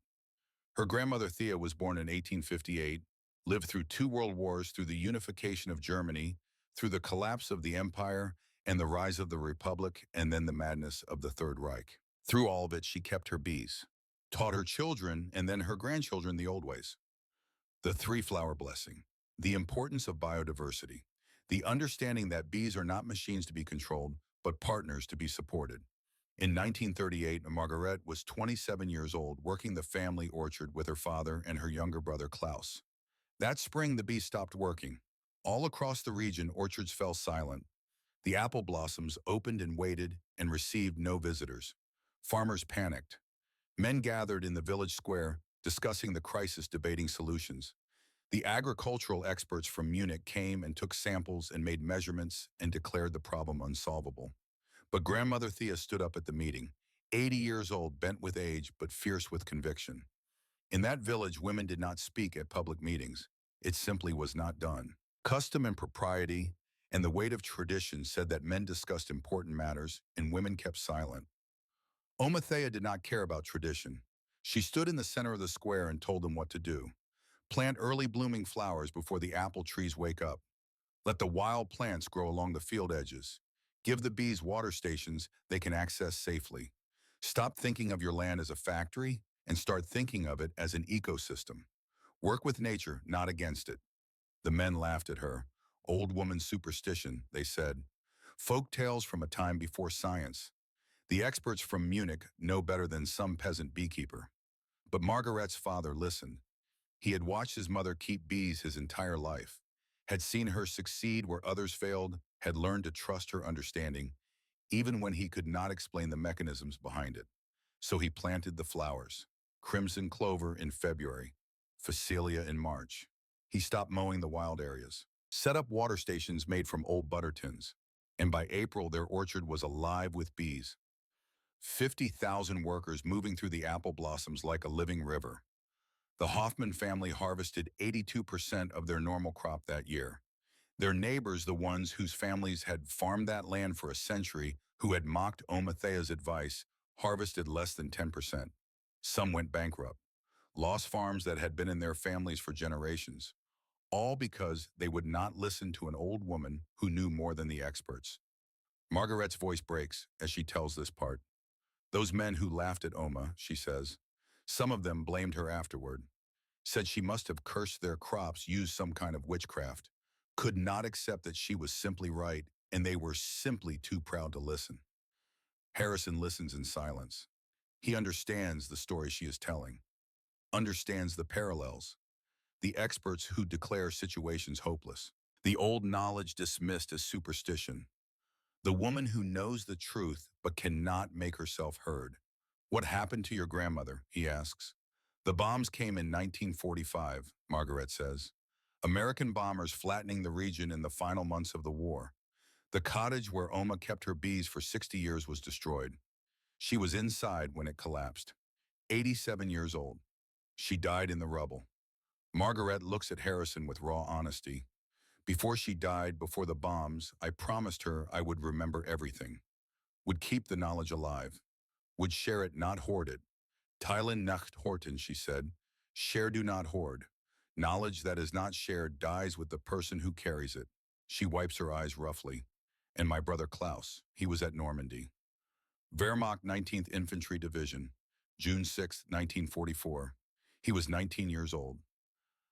Her grandmother Thea was born in 1858, lived through 2 world wars, through the unification of Germany, through the collapse of the empire and the rise of the Republic, and then the madness of the Third Reich. Through all of it, she kept her bees, taught her children and then her grandchildren the old ways. The 3-flower blessing, the importance of biodiversity, the understanding that bees are not machines to be controlled, but partners to be supported. In 1938, Margaret was 27 years old, working the family orchard with her father and her younger brother Klaus. That spring, the bees stopped working. All across the region, orchards fell silent. The apple blossoms opened and waited and received no visitors. Farmers panicked. Men gathered in the village square, discussing the crisis, debating solutions. The agricultural experts from Munich came and took samples and made measurements and declared the problem unsolvable. But Grandmother Thea stood up at the meeting, 80 years old, bent with age, but fierce with conviction. In that village, women did not speak at public meetings. It simply was not done. Custom and propriety and the weight of tradition said that men discussed important matters and women kept silent. Oma Thea did not care about tradition. She stood in the center of the square and told them what to do. Plant early blooming flowers before the apple trees wake up. Let the wild plants grow along the field edges. Give the bees water stations they can access safely. Stop thinking of your land as a factory and start thinking of it as an ecosystem. Work with nature, not against it. The men laughed at her. Old woman superstition, they said. Folk tales from a time before science. The experts from Munich know better than some peasant beekeeper. But Margaret's father listened. He had watched his mother keep bees his entire life, had seen her succeed where others failed, had learned to trust her understanding, even when he could not explain the mechanisms behind it. So he planted the flowers. Crimson clover in February, Phacelia in March. He stopped mowing the wild areas, set up water stations made from old butter tins, and by April their orchard was alive with bees. 50,000 workers moving through the apple blossoms like a living river. The Hoffman family harvested 82% of their normal crop that year. Their neighbors, the ones whose families had farmed that land for a century, who had mocked Omathea's advice, harvested less than 10%. Some went bankrupt, lost farms that had been in their families for generations, all because they would not listen to an old woman who knew more than the experts. Margaret's voice breaks as she tells this part. Those men who laughed at Oma, she says, some of them blamed her afterward, said she must have cursed their crops, used some kind of witchcraft, could not accept that she was simply right, and they were simply too proud to listen. Harrison listens in silence. He understands the story she is telling, understands the parallels, the experts who declare situations hopeless, the old knowledge dismissed as superstition, the woman who knows the truth but cannot make herself heard. What happened to your grandmother? He asks. The bombs came in 1945, Margaret says. American bombers flattening the region in the final months of the war. The cottage where Oma kept her bees for 60 years was destroyed. She was inside when it collapsed. 87 years old. She died in the rubble. Margaret looks at Harrison with raw honesty. Before she died, before the bombs, I promised her I would remember everything, would keep the knowledge alive, would share it, not hoard it. Teilen nicht horten, she said. Share, do not hoard. Knowledge that is not shared dies with the person who carries it. She wipes her eyes roughly. And my brother Klaus, he was at Normandy. Wehrmacht 19th Infantry Division, June 6, 1944. He was 19 years old.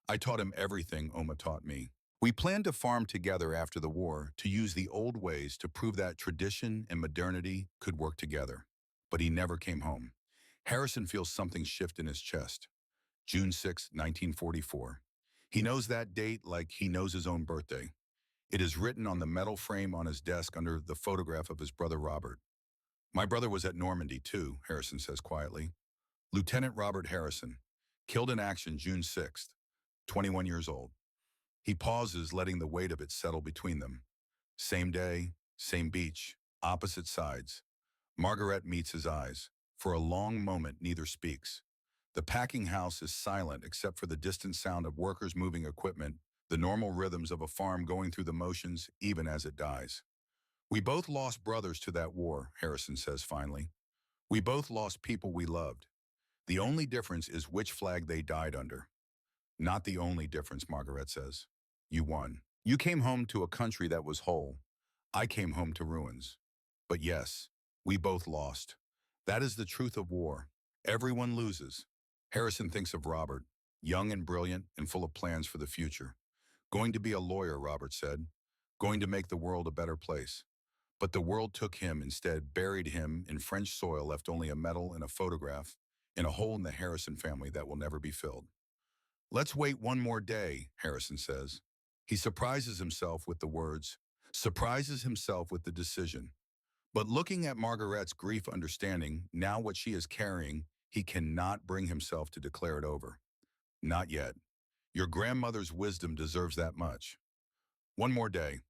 I taught him everything Oma taught me. We planned to farm together after the war, to use the old ways to prove that tradition and modernity could work together. But he never came home. Harrison feels something shift in his chest. June 6, 1944. He knows that date like he knows his own birthday. It is written on the metal frame on his desk under the photograph of his brother Robert. My brother was at Normandy too, Harrison says quietly. Lieutenant Robert Harrison, killed in action June 6th, 21 years old. He pauses, letting the weight of it settle between them. Same day, same beach, opposite sides. Margaret meets his eyes. For a long moment, neither speaks. The packing house is silent except for the distant sound of workers moving equipment, the normal rhythms of a farm going through the motions even as it dies. We both lost brothers to that war, Harrison says finally. We both lost people we loved. The only difference is which flag they died under. Not the only difference, Margaret says. You won. You came home to a country that was whole. I came home to ruins. But yes, we both lost. That is the truth of war. Everyone loses. Harrison thinks of Robert, young and brilliant and full of plans for the future. Going to be a lawyer, Robert said. Going to make the world a better place. But the world took him instead, buried him in French soil, left only a medal and a photograph, in a hole in the Harrison family that will never be filled. Let's wait one more day, Harrison says. He surprises himself with the words, surprises himself with the decision. But looking at Margaret's grief, understanding now what she is carrying, he cannot bring himself to declare it over. Not yet. Your grandmother's wisdom deserves that much. One more day.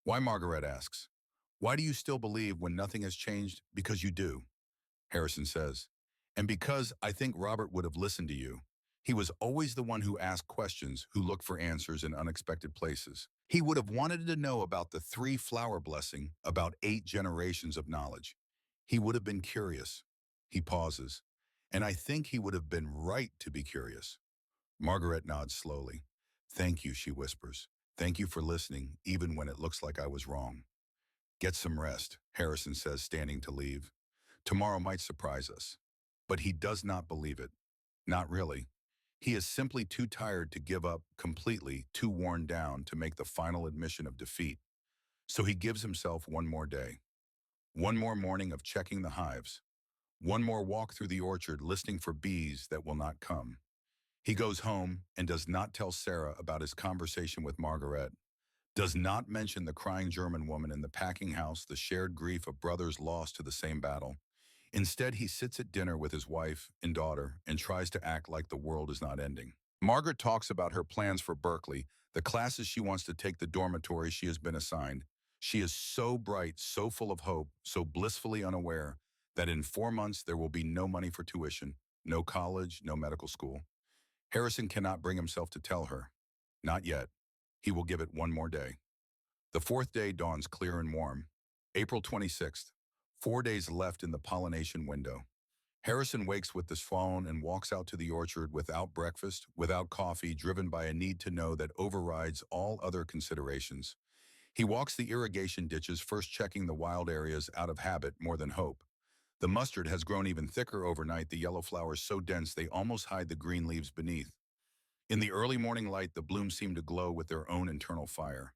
Why, Margaret asks. Why do you still believe when nothing has changed? Because you do, Harrison says. And because I think Robert would have listened to you. He was always the one who asked questions, who looked for answers in unexpected places. He would have wanted to know about the 3-flower blessing, about 8 generations of knowledge. He would have been curious. He pauses. And I think he would have been right to be curious. Margaret nods slowly. Thank you, she whispers. Thank you for listening, even when it looks like I was wrong. Get some rest, Harrison says, standing to leave. Tomorrow might surprise us. But he does not believe it. Not really. He is simply too tired to give up completely, too worn down to make the final admission of defeat. So he gives himself one more day. One more morning of checking the hives. One more walk through the orchard listening for bees that will not come. He goes home and does not tell Sarah about his conversation with Margaret, does not mention the crying German woman in the packing house, the shared grief of brothers lost to the same battle. Instead, he sits at dinner with his wife and daughter and tries to act like the world is not ending. Margaret talks about her plans for Berkeley, the classes she wants to take, the dormitory she has been assigned. She is so bright, so full of hope, so blissfully unaware that in 4 months there will be no money for tuition, no college, no medical school. Harrison cannot bring himself to tell her. Not yet. He will give it one more day. The fourth day dawns clear and warm. April 26th. 4 days left in the pollination window. Harrison wakes with this phone and walks out to the orchard without breakfast, without coffee, driven by a need to know that overrides all other considerations. He walks the irrigation ditches, first checking the wild areas out of habit more than hope. The mustard has grown even thicker overnight, the yellow flowers so dense they almost hide the green leaves beneath. In the early morning light, the blooms seem to glow with their own internal fire.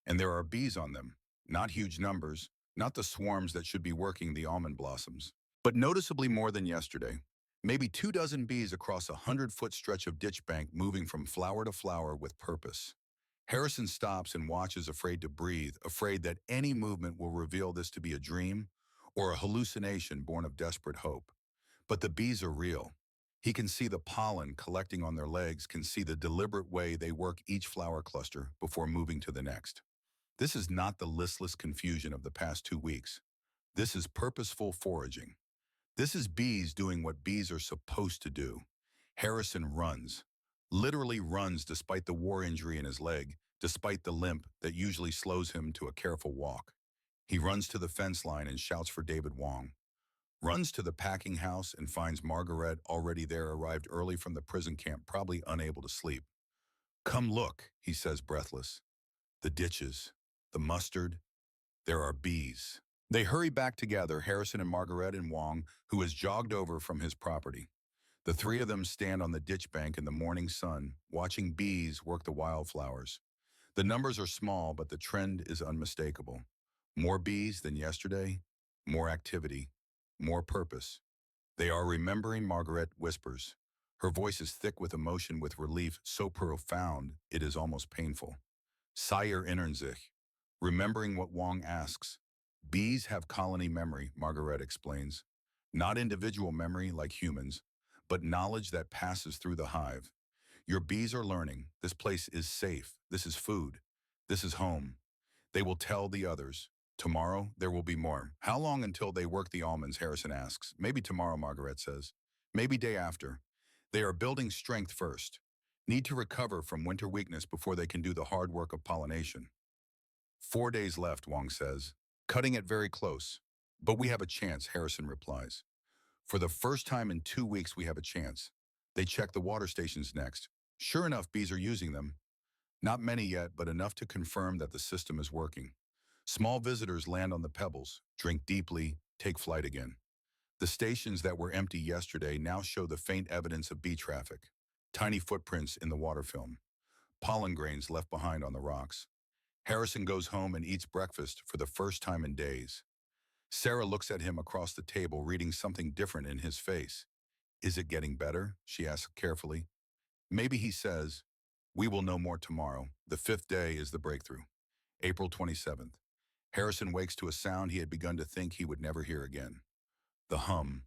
And there are bees on them, not huge numbers, not the swarms that should be working the almond blossoms, but noticeably more than yesterday. Maybe 24 bees across a 100-foot stretch of ditch bank, moving from flower to flower with purpose. Harrison stops and watches, afraid to breathe, afraid that any movement will reveal this to be a dream or a hallucination born of desperate hope. But the bees are real. He can see the pollen collecting on their legs, can see the deliberate way they work each flower cluster before moving to the next. This is not the listless confusion of the past 2 weeks. This is purposeful foraging. This is bees doing what bees are supposed to do. Harrison runs, literally runs, despite the war injury in his leg, despite the limp that usually slows him to a careful walk. He runs to the fence line and shouts for David Wong. Runs to the packing house and finds Margaret already there, arrived early from the prison camp, probably unable to sleep. "Come look," he says, breathless. The ditches, the mustard, there are bees. They hurry back together, Harrison and Margaret and Wong, who has jogged over from his property. The three of them stand on the ditch bank in the morning sun, watching bees work the wildflowers. The numbers are small, but the trend is unmistakable. More bees than yesterday, more activity, more purpose. They are remembering, Margaret whispers. Her voice is thick with emotion, with relief so profound it is almost painful. Sire erinnern sich. Remembering what Wong asks. Bees have colony memory, Margaret explains. Not individual memory like humans, but knowledge that passes through the hive. Your bees are learning. This place is safe. This is food. This is home. They will tell the others. Tomorrow, there will be more. How long until they work the almonds, Harrison asks. Maybe tomorrow, Margaret says. Maybe day after. They are building strength first. Need to recover from winter weakness before they can do the hard work of pollination. 4 days left, Wong says. Cutting it very close. But we have a chance, Harrison replies. For the first time in 2 weeks, we have a chance. They check the water stations next. Sure enough, bees are using them. Not many yet, but enough to confirm that the system is working. Small visitors land on the pebbles, drink deeply, take flight again. The stations that were empty yesterday now show the faint evidence of bee traffic. Tiny footprints in the water film. Pollen grains left behind on the rocks. Harrison goes home and eats breakfast for the first time in days. Sarah looks at him across the table, reading something different in his face. Is it getting better? She asks carefully. Maybe, he says. We will know more tomorrow. The fifth day is the breakthrough. April 27th. Harrison wakes to a sound he had begun to think he would never hear again. The hum.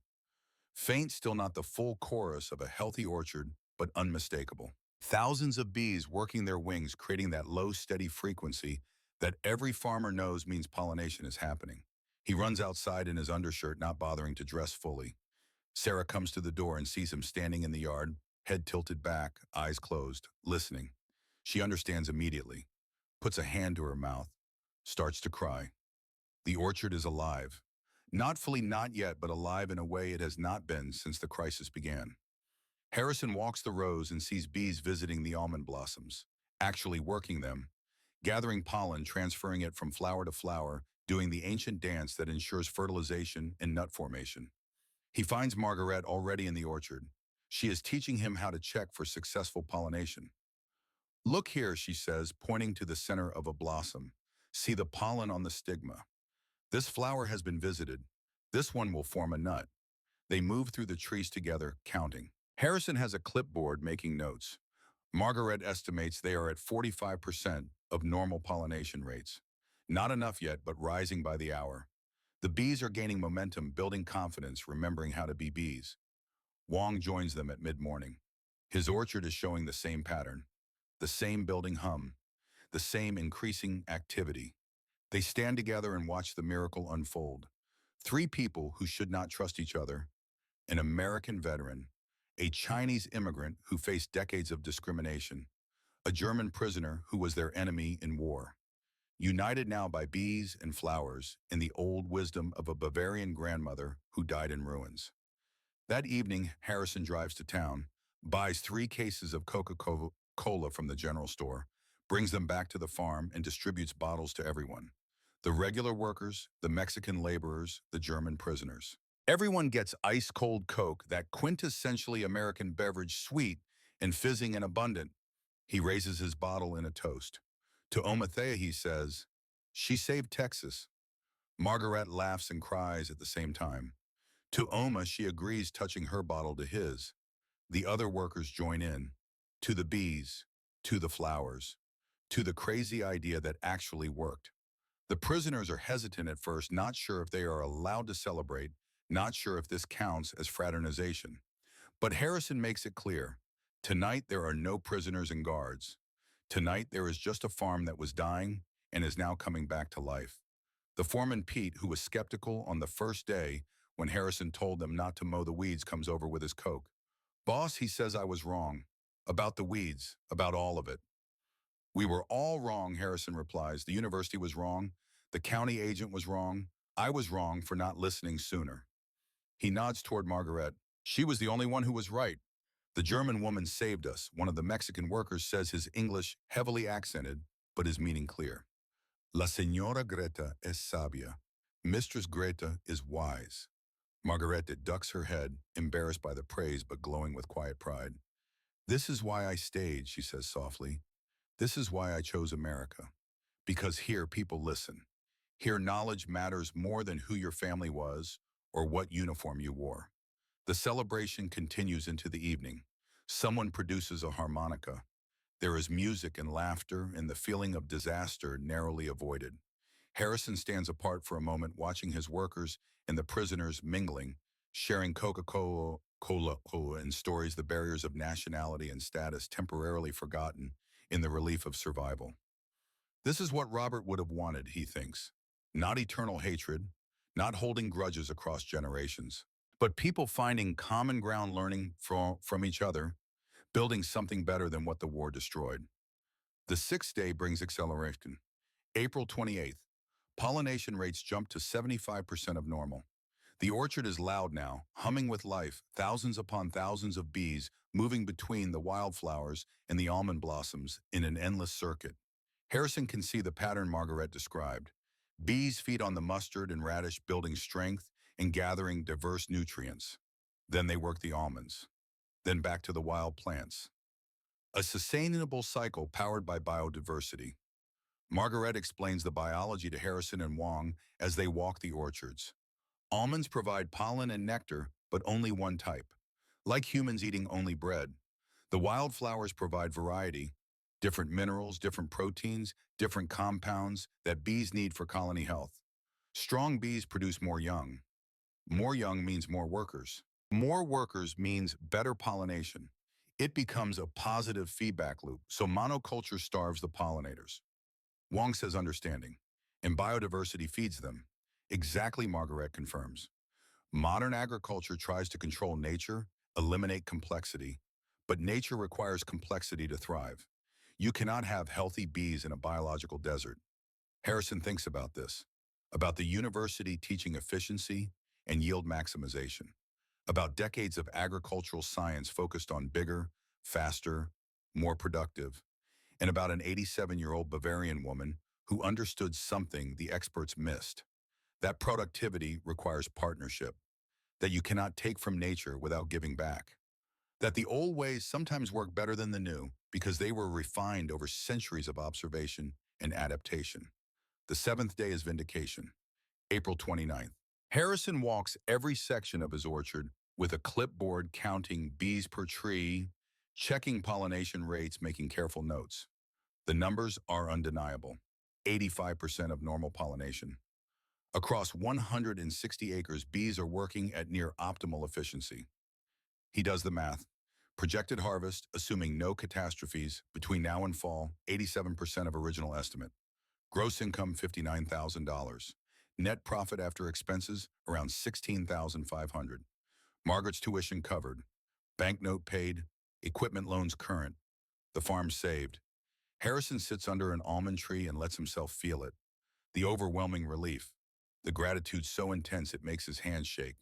Faint, still not the full chorus of a healthy orchard, but unmistakable. Thousands of bees working their wings, creating that low, steady frequency that every farmer knows means pollination is happening. He runs outside in his undershirt, not bothering to dress fully. Sarah comes to the door and sees him standing in the yard, head tilted back, eyes closed, listening. She understands immediately, puts a hand to her mouth, starts to cry. The orchard is alive. Not fully, not yet, but alive in a way it has not been since the crisis began. Harrison walks the rows and sees bees visiting the almond blossoms, actually working them. gathering pollen, transferring it from flower to flower, doing the ancient dance that ensures fertilization and nut formation. He finds Margaret already in the orchard. She is teaching him how to check for successful pollination. Look here, she says, pointing to the center of a blossom. See the pollen on the stigma. This flower has been visited. This one will form a nut. They move through the trees together, counting. Harrison has a clipboard making notes. Margaret estimates they are at 45% of normal pollination rates. Not enough yet, but rising by the hour. The bees are gaining momentum, building confidence, remembering how to be bees. Wong joins them at mid-morning. His orchard is showing the same pattern, the same building hum, the same increasing activity. They stand together and watch the miracle unfold. Three people who should not trust each other, an American veteran, a Chinese immigrant who faced decades of discrimination, a German prisoner who was their enemy in war. United now by bees and flowers and the old wisdom of a Bavarian grandmother who died in ruins. That evening, Harrison drives to town, buys 3 cases of Coca-Cola from the general store, brings them back to the farm and distributes bottles to everyone. The regular workers, the Mexican laborers, the German prisoners. Everyone gets ice-cold Coke, that quintessentially American beverage, sweet and fizzing and abundant. He raises his bottle in a toast. To Omathea, he says, "She saved Texas." Margaret laughs and cries at the same time. To Oma, she agrees, touching her bottle to his. The other workers join in. To the bees, to the flowers, to the crazy idea that actually worked. The prisoners are hesitant at first, not sure if they are allowed to celebrate, not sure if this counts as fraternization. But Harrison makes it clear. Tonight there are no prisoners and guards. Tonight there is just a farm that was dying and is now coming back to life. The foreman Pete, who was skeptical on the first day when Harrison told them not to mow the weeds, comes over with his Coke. "Boss," he says, "I was wrong. About the weeds, about all of it." "We were all wrong," Harrison replies. "The university was wrong. The county agent was wrong. I was wrong for not listening sooner." He nods toward Margaret. "She was the only one who was right. The German woman saved us." One of the Mexican workers says, his English heavily accented, but his meaning clear. "La señora Greta es sabia." Mistress Greta is wise. Margarete ducks her head, embarrassed by the praise but glowing with quiet pride. "This is why I stayed," she says softly. "This is why I chose America. Because here people listen. Here knowledge matters more than who your family was or what uniform you wore." The celebration continues into the evening. Someone produces a harmonica. There is music and laughter and the feeling of disaster narrowly avoided. Harrison stands apart for a moment, watching his workers and the prisoners mingling, sharing Coca-Cola and stories, the barriers of nationality and status temporarily forgotten in the relief of survival. This is what Robert would have wanted, he thinks. Not eternal hatred, not holding grudges across generations, but people finding common ground, learning from each other, building something better than what the war destroyed. The 6th day brings acceleration. April 28th. Pollination rates jump to 75% of normal. The orchard is loud now, humming with life, thousands upon thousands of bees moving between the wildflowers and the almond blossoms in an endless circuit. Harrison can see the pattern Margaret described. Bees feed on the mustard and radish, building strength and gathering diverse nutrients. Then they work the almonds. Then back to the wild plants. A sustainable cycle powered by biodiversity. Margaret explains the biology to Harrison and Wong as they walk the orchards. Almonds provide pollen and nectar, but only one type. Like humans eating only bread. The wildflowers provide variety, different minerals, different proteins, different compounds that bees need for colony health. Strong bees produce more young. More young means more workers. More workers means better pollination. It becomes a positive feedback loop, so monoculture starves the pollinators. Wong says understanding, and biodiversity feeds them. Exactly, Margaret confirms. Modern agriculture tries to control nature, eliminate complexity, but nature requires complexity to thrive. You cannot have healthy bees in a biological desert. Harrison thinks about this, about the university teaching efficiency and yield maximization, about decades of agricultural science focused on bigger, faster, more productive. and about an 87-year-old Bavarian woman who understood something the experts missed. That productivity requires partnership, that you cannot take from nature without giving back. That the old ways sometimes work better than the new because they were refined over centuries of observation and adaptation. The seventh day is vindication, April 29th. Harrison walks every section of his orchard with a clipboard counting bees per tree, checking pollination rates, making careful notes. The numbers are undeniable. 85% of normal pollination. Across 160 acres, bees are working at near optimal efficiency. He does the math. Projected harvest, assuming no catastrophes, between now and fall, 87% of original estimate. Gross income, $59,000. Net profit after expenses, around $16,500. Margaret's tuition covered. Banknote paid. Equipment loans current. The farm saved. Harrison sits under an almond tree and lets himself feel it. The overwhelming relief. The gratitude so intense it makes his hands shake.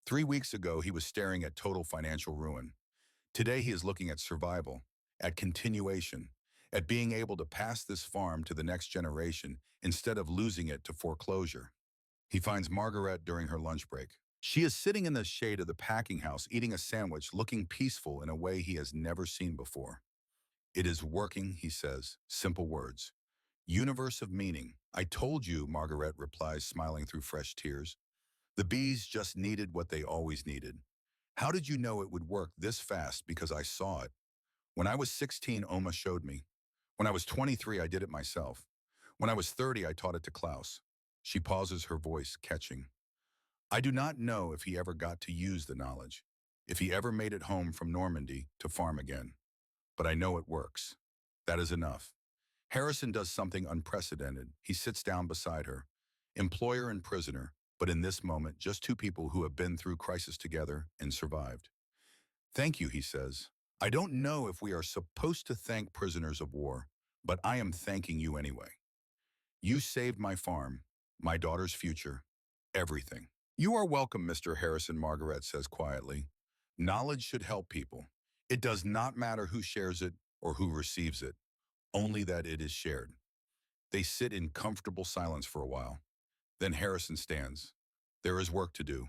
3 weeks ago, he was staring at total financial ruin. Today, he is looking at survival, at continuation, at being able to pass this farm to the next generation instead of losing it to foreclosure. He finds Margaret during her lunch break. She is sitting in the shade of the packing house, eating a sandwich, looking peaceful in a way he has never seen before. "It is working," he says, simple words. "Universe of meaning. I told you," Margaret replies, smiling through fresh tears. "The bees just needed what they always needed. How did you know it would work this fast?" "Because I saw it. When I was 16, Oma showed me. When I was 23, I did it myself. When I was 30, I taught it to Klaus." She pauses, her voice catching. "I do not know if he ever got to use the knowledge, if he ever made it home from Normandy to farm again. But I know it works. That is enough." Harrison does something unprecedented. He sits down beside her. Employer and prisoner, but in this moment, just two people who have been through crisis together and survived. "Thank you," he says. "I don't know if we are supposed to thank prisoners of war, but I am thanking you anyway. You saved my farm, my daughter's future, everything." "You are welcome, Mr. Harrison," Margaret says quietly. "Knowledge should help people. It does not matter who shares it or who receives it, only that it is shared." They sit in comfortable silence for a while. Then Harrison stands. There is work to do.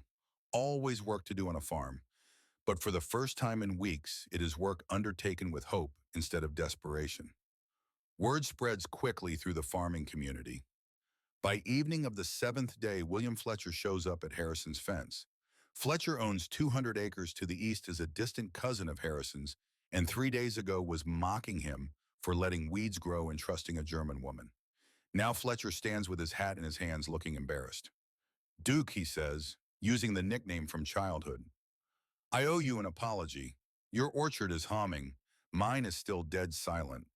Always work to do on a farm. But for the first time in weeks, it is work undertaken with hope instead of desperation. Word spreads quickly through the farming community. By evening of the seventh day, William Fletcher shows up at Harrison's fence. Fletcher owns 200 acres to the east, is a distant cousin of Harrison's, and 3 days ago was mocking him for letting weeds grow and trusting a German woman. Now Fletcher stands with his hat in his hands looking embarrassed. "Duke," he says, using the nickname from childhood, "I owe you an apology. Your orchard is humming. Mine is still dead silent."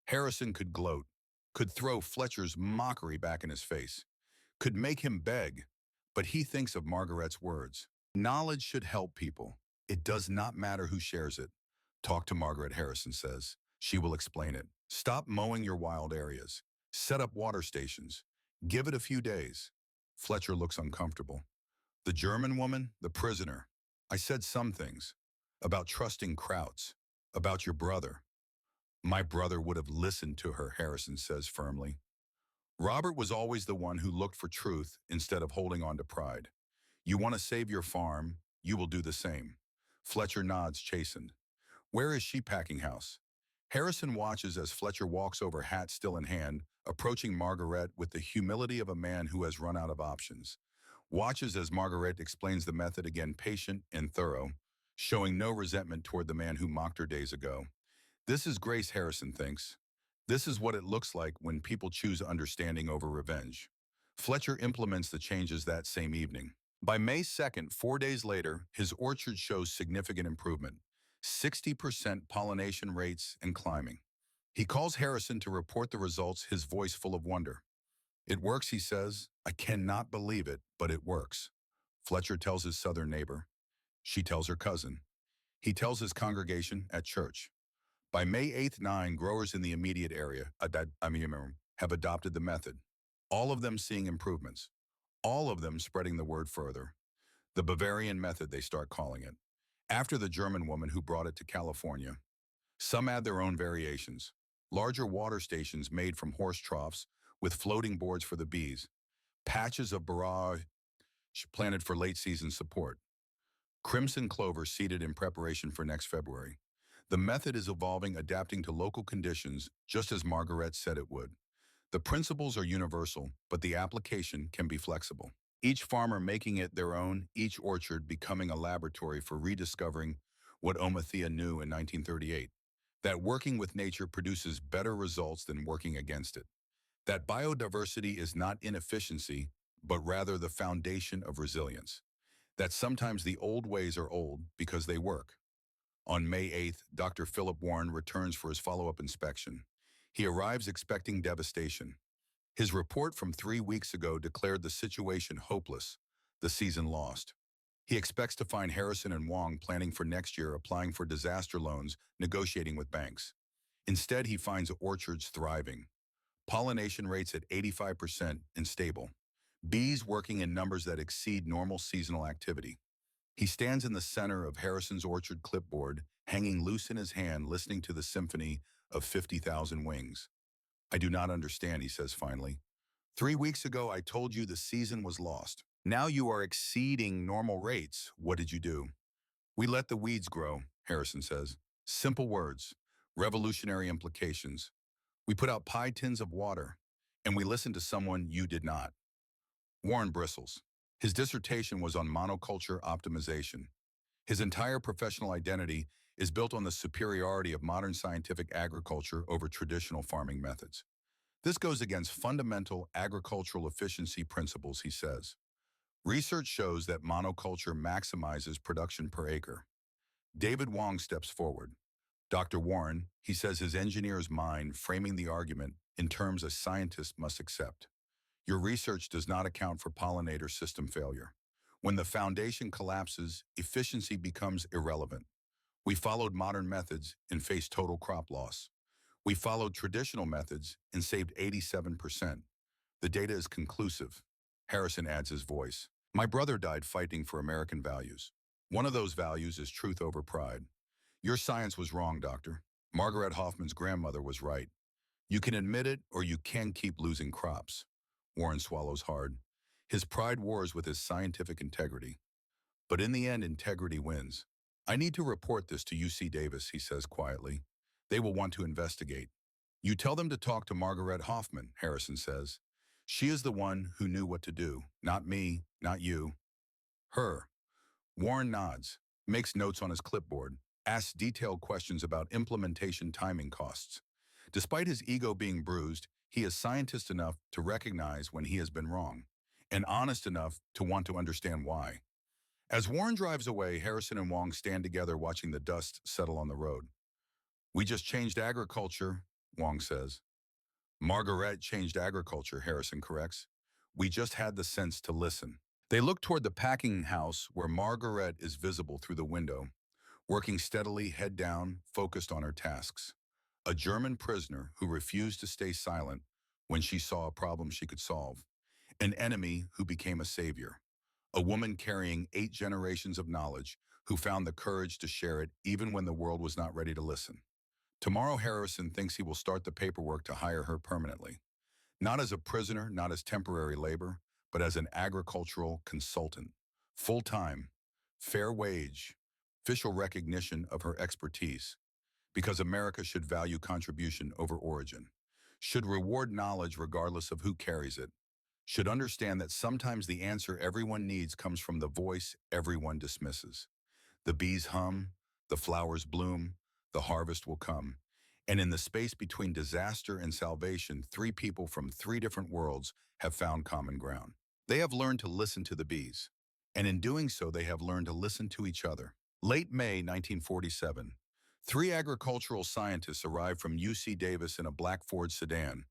Harrison could gloat, could throw Fletcher's mockery back in his face, could make him beg, but he thinks of Margaret's words. Knowledge should help people. It does not matter who shares it. Talk to Margaret, Harrison says. She will explain it. Stop mowing your wild areas. Set up water stations. Give it a few days. Fletcher looks uncomfortable. The German woman, the prisoner. I said some things. About trusting Krauts. About your brother. My brother would have listened to her, Harrison says firmly. Robert was always the one who looked for truth instead of holding on to pride. You want to save your farm, you will do the same. Fletcher nods, chastened. Where is she packing house? Harrison watches as Fletcher walks over, hat still in hand, approaching Margaret with the humility of a man who has run out of options. Watches as Margaret explains the method again, patient and thorough, showing no resentment toward the man who mocked her days ago. This is grace, Harrison thinks. This is what it looks like when people choose understanding over revenge. Fletcher implements the changes that same evening. By May 2nd, 4 days later, his orchard shows significant improvement. 60% pollination rates and climbing. He calls Harrison to report the results, his voice full of wonder. It works, he says. I cannot believe it, but it works. Fletcher tells his southern neighbor. She tells her cousin. He tells his congregation at church. By May 8th, 9 growers in the immediate area have adopted the method. All of them seeing improvements. All of them spreading the word further. The Bavarian method, they start calling it. After the German woman who brought it to California. Some add their own variations. larger water stations made from horse troughs with floating boards for the bees, patches of barrage planted for late-season support, crimson clover seeded in preparation for next February. The method is evolving, adapting to local conditions, just as Margaret said it would. The principles are universal, but the application can be flexible. Each farmer making it their own, each orchard becoming a laboratory for rediscovering what Omathea knew in 1938, that working with nature produces better results than working against it. That biodiversity is not inefficiency, but rather the foundation of resilience. That sometimes the old ways are old because they work. On May 8th, Dr. Philip Warren returns for his follow-up inspection. He arrives expecting devastation. His report from 3 weeks ago declared the situation hopeless, the season lost. He expects to find Harrison and Wong planning for next year, applying for disaster loans, negotiating with banks. Instead, he finds orchards thriving, pollination rates at 85% and stable, bees working in numbers that exceed normal seasonal activity. He stands in the center of Harrison's orchard clipboard, hanging loose in his hand, listening to the symphony of 50,000 wings. "I do not understand," he says finally. "3 weeks ago, I told you the season was lost. Now you are exceeding normal rates. What did you do?" "We let the weeds grow," Harrison says. Simple words, revolutionary implications. "We put out pie tins of water, and we listened to someone you did not." Warren bristles. His dissertation was on monoculture optimization. His entire professional identity is built on the superiority of modern scientific agriculture over traditional farming methods. This goes against fundamental agricultural efficiency principles, he says. Research shows that monoculture maximizes production per acre. David Wong steps forward. Dr. Warren, he says, his engineer's mind framing the argument in terms a scientist must accept. Your research does not account for pollinator system failure. When the foundation collapses, efficiency becomes irrelevant. We followed modern methods and faced total crop loss. We followed traditional methods and saved 87%. The data is conclusive. Harrison adds his voice. My brother died fighting for American values. One of those values is truth over pride. Your science was wrong, doctor. Margaret Hoffman's grandmother was right. You can admit it or you can keep losing crops. Warren swallows hard. His pride wars with his scientific integrity. But in the end, integrity wins. I need to report this to UC Davis, he says quietly. They will want to investigate. You tell them to talk to Margaret Hoffman, Harrison says. She is the one who knew what to do. Not me, not you. Her. Warren nods, makes notes on his clipboard, asks detailed questions about implementation timing costs. Despite his ego being bruised, he is scientist enough to recognize when he has been wrong, and honest enough to want to understand why. As Warren drives away, Harrison and Wong stand together watching the dust settle on the road. We just changed agriculture, Wong says. Margaret changed agriculture, Harrison corrects. We just had the sense to listen. They look toward the packing house where Margaret is visible through the window, working steadily, head down, focused on her tasks. A German prisoner who refused to stay silent when she saw a problem she could solve. An enemy who became a savior. A woman carrying 8 generations of knowledge who found the courage to share it even when the world was not ready to listen. Tomorrow, Harrison thinks he will start the paperwork to hire her permanently. Not as a prisoner, not as temporary labor, but as an agricultural consultant. Full-time, fair wage, official recognition of her expertise. Because America should value contribution over origin. Should reward knowledge regardless of who carries it. Should understand that sometimes the answer everyone needs comes from the voice everyone dismisses. The bees hum, the flowers bloom, the harvest will come. And in the space between disaster and salvation, 3 people from 3 different worlds have found common ground. They have learned to listen to the bees. And in doing so, they have learned to listen to each other. Late May 1947, 3 agricultural scientists arrived from UC Davis in a black Ford sedan.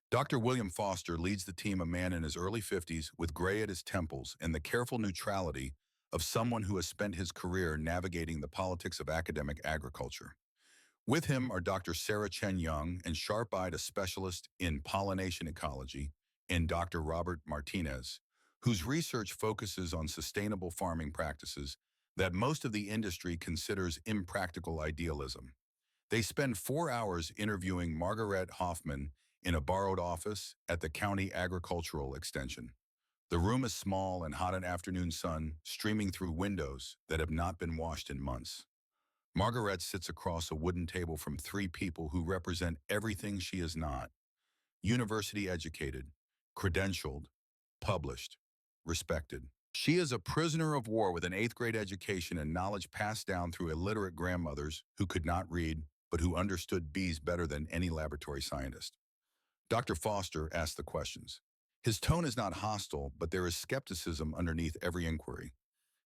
Dr. William Foster leads the team, a man in his early 50s with gray at his temples and the careful neutrality of someone who has spent his career navigating the politics of academic agriculture. With him are Dr. Sarah Chen Young, and sharp-eyed a specialist in pollination ecology, and Dr. Robert Martinez, whose research focuses on sustainable farming practices that most of the industry considers impractical idealism. They spend 4 hours interviewing Margaret Hoffman in a borrowed office at the County Agricultural Extension. The room is small and hot in afternoon sun streaming through windows that have not been washed in months. Margaret sits across a wooden table from three people who represent everything she is not: university educated, credentialed, published, respected. She is a prisoner of war with an eighth-grade education and knowledge passed down through illiterate grandmothers who could not read, but who understood bees better than any laboratory scientist. Dr. Foster asks the questions. His tone is not hostile, but there is skepticism underneath every inquiry.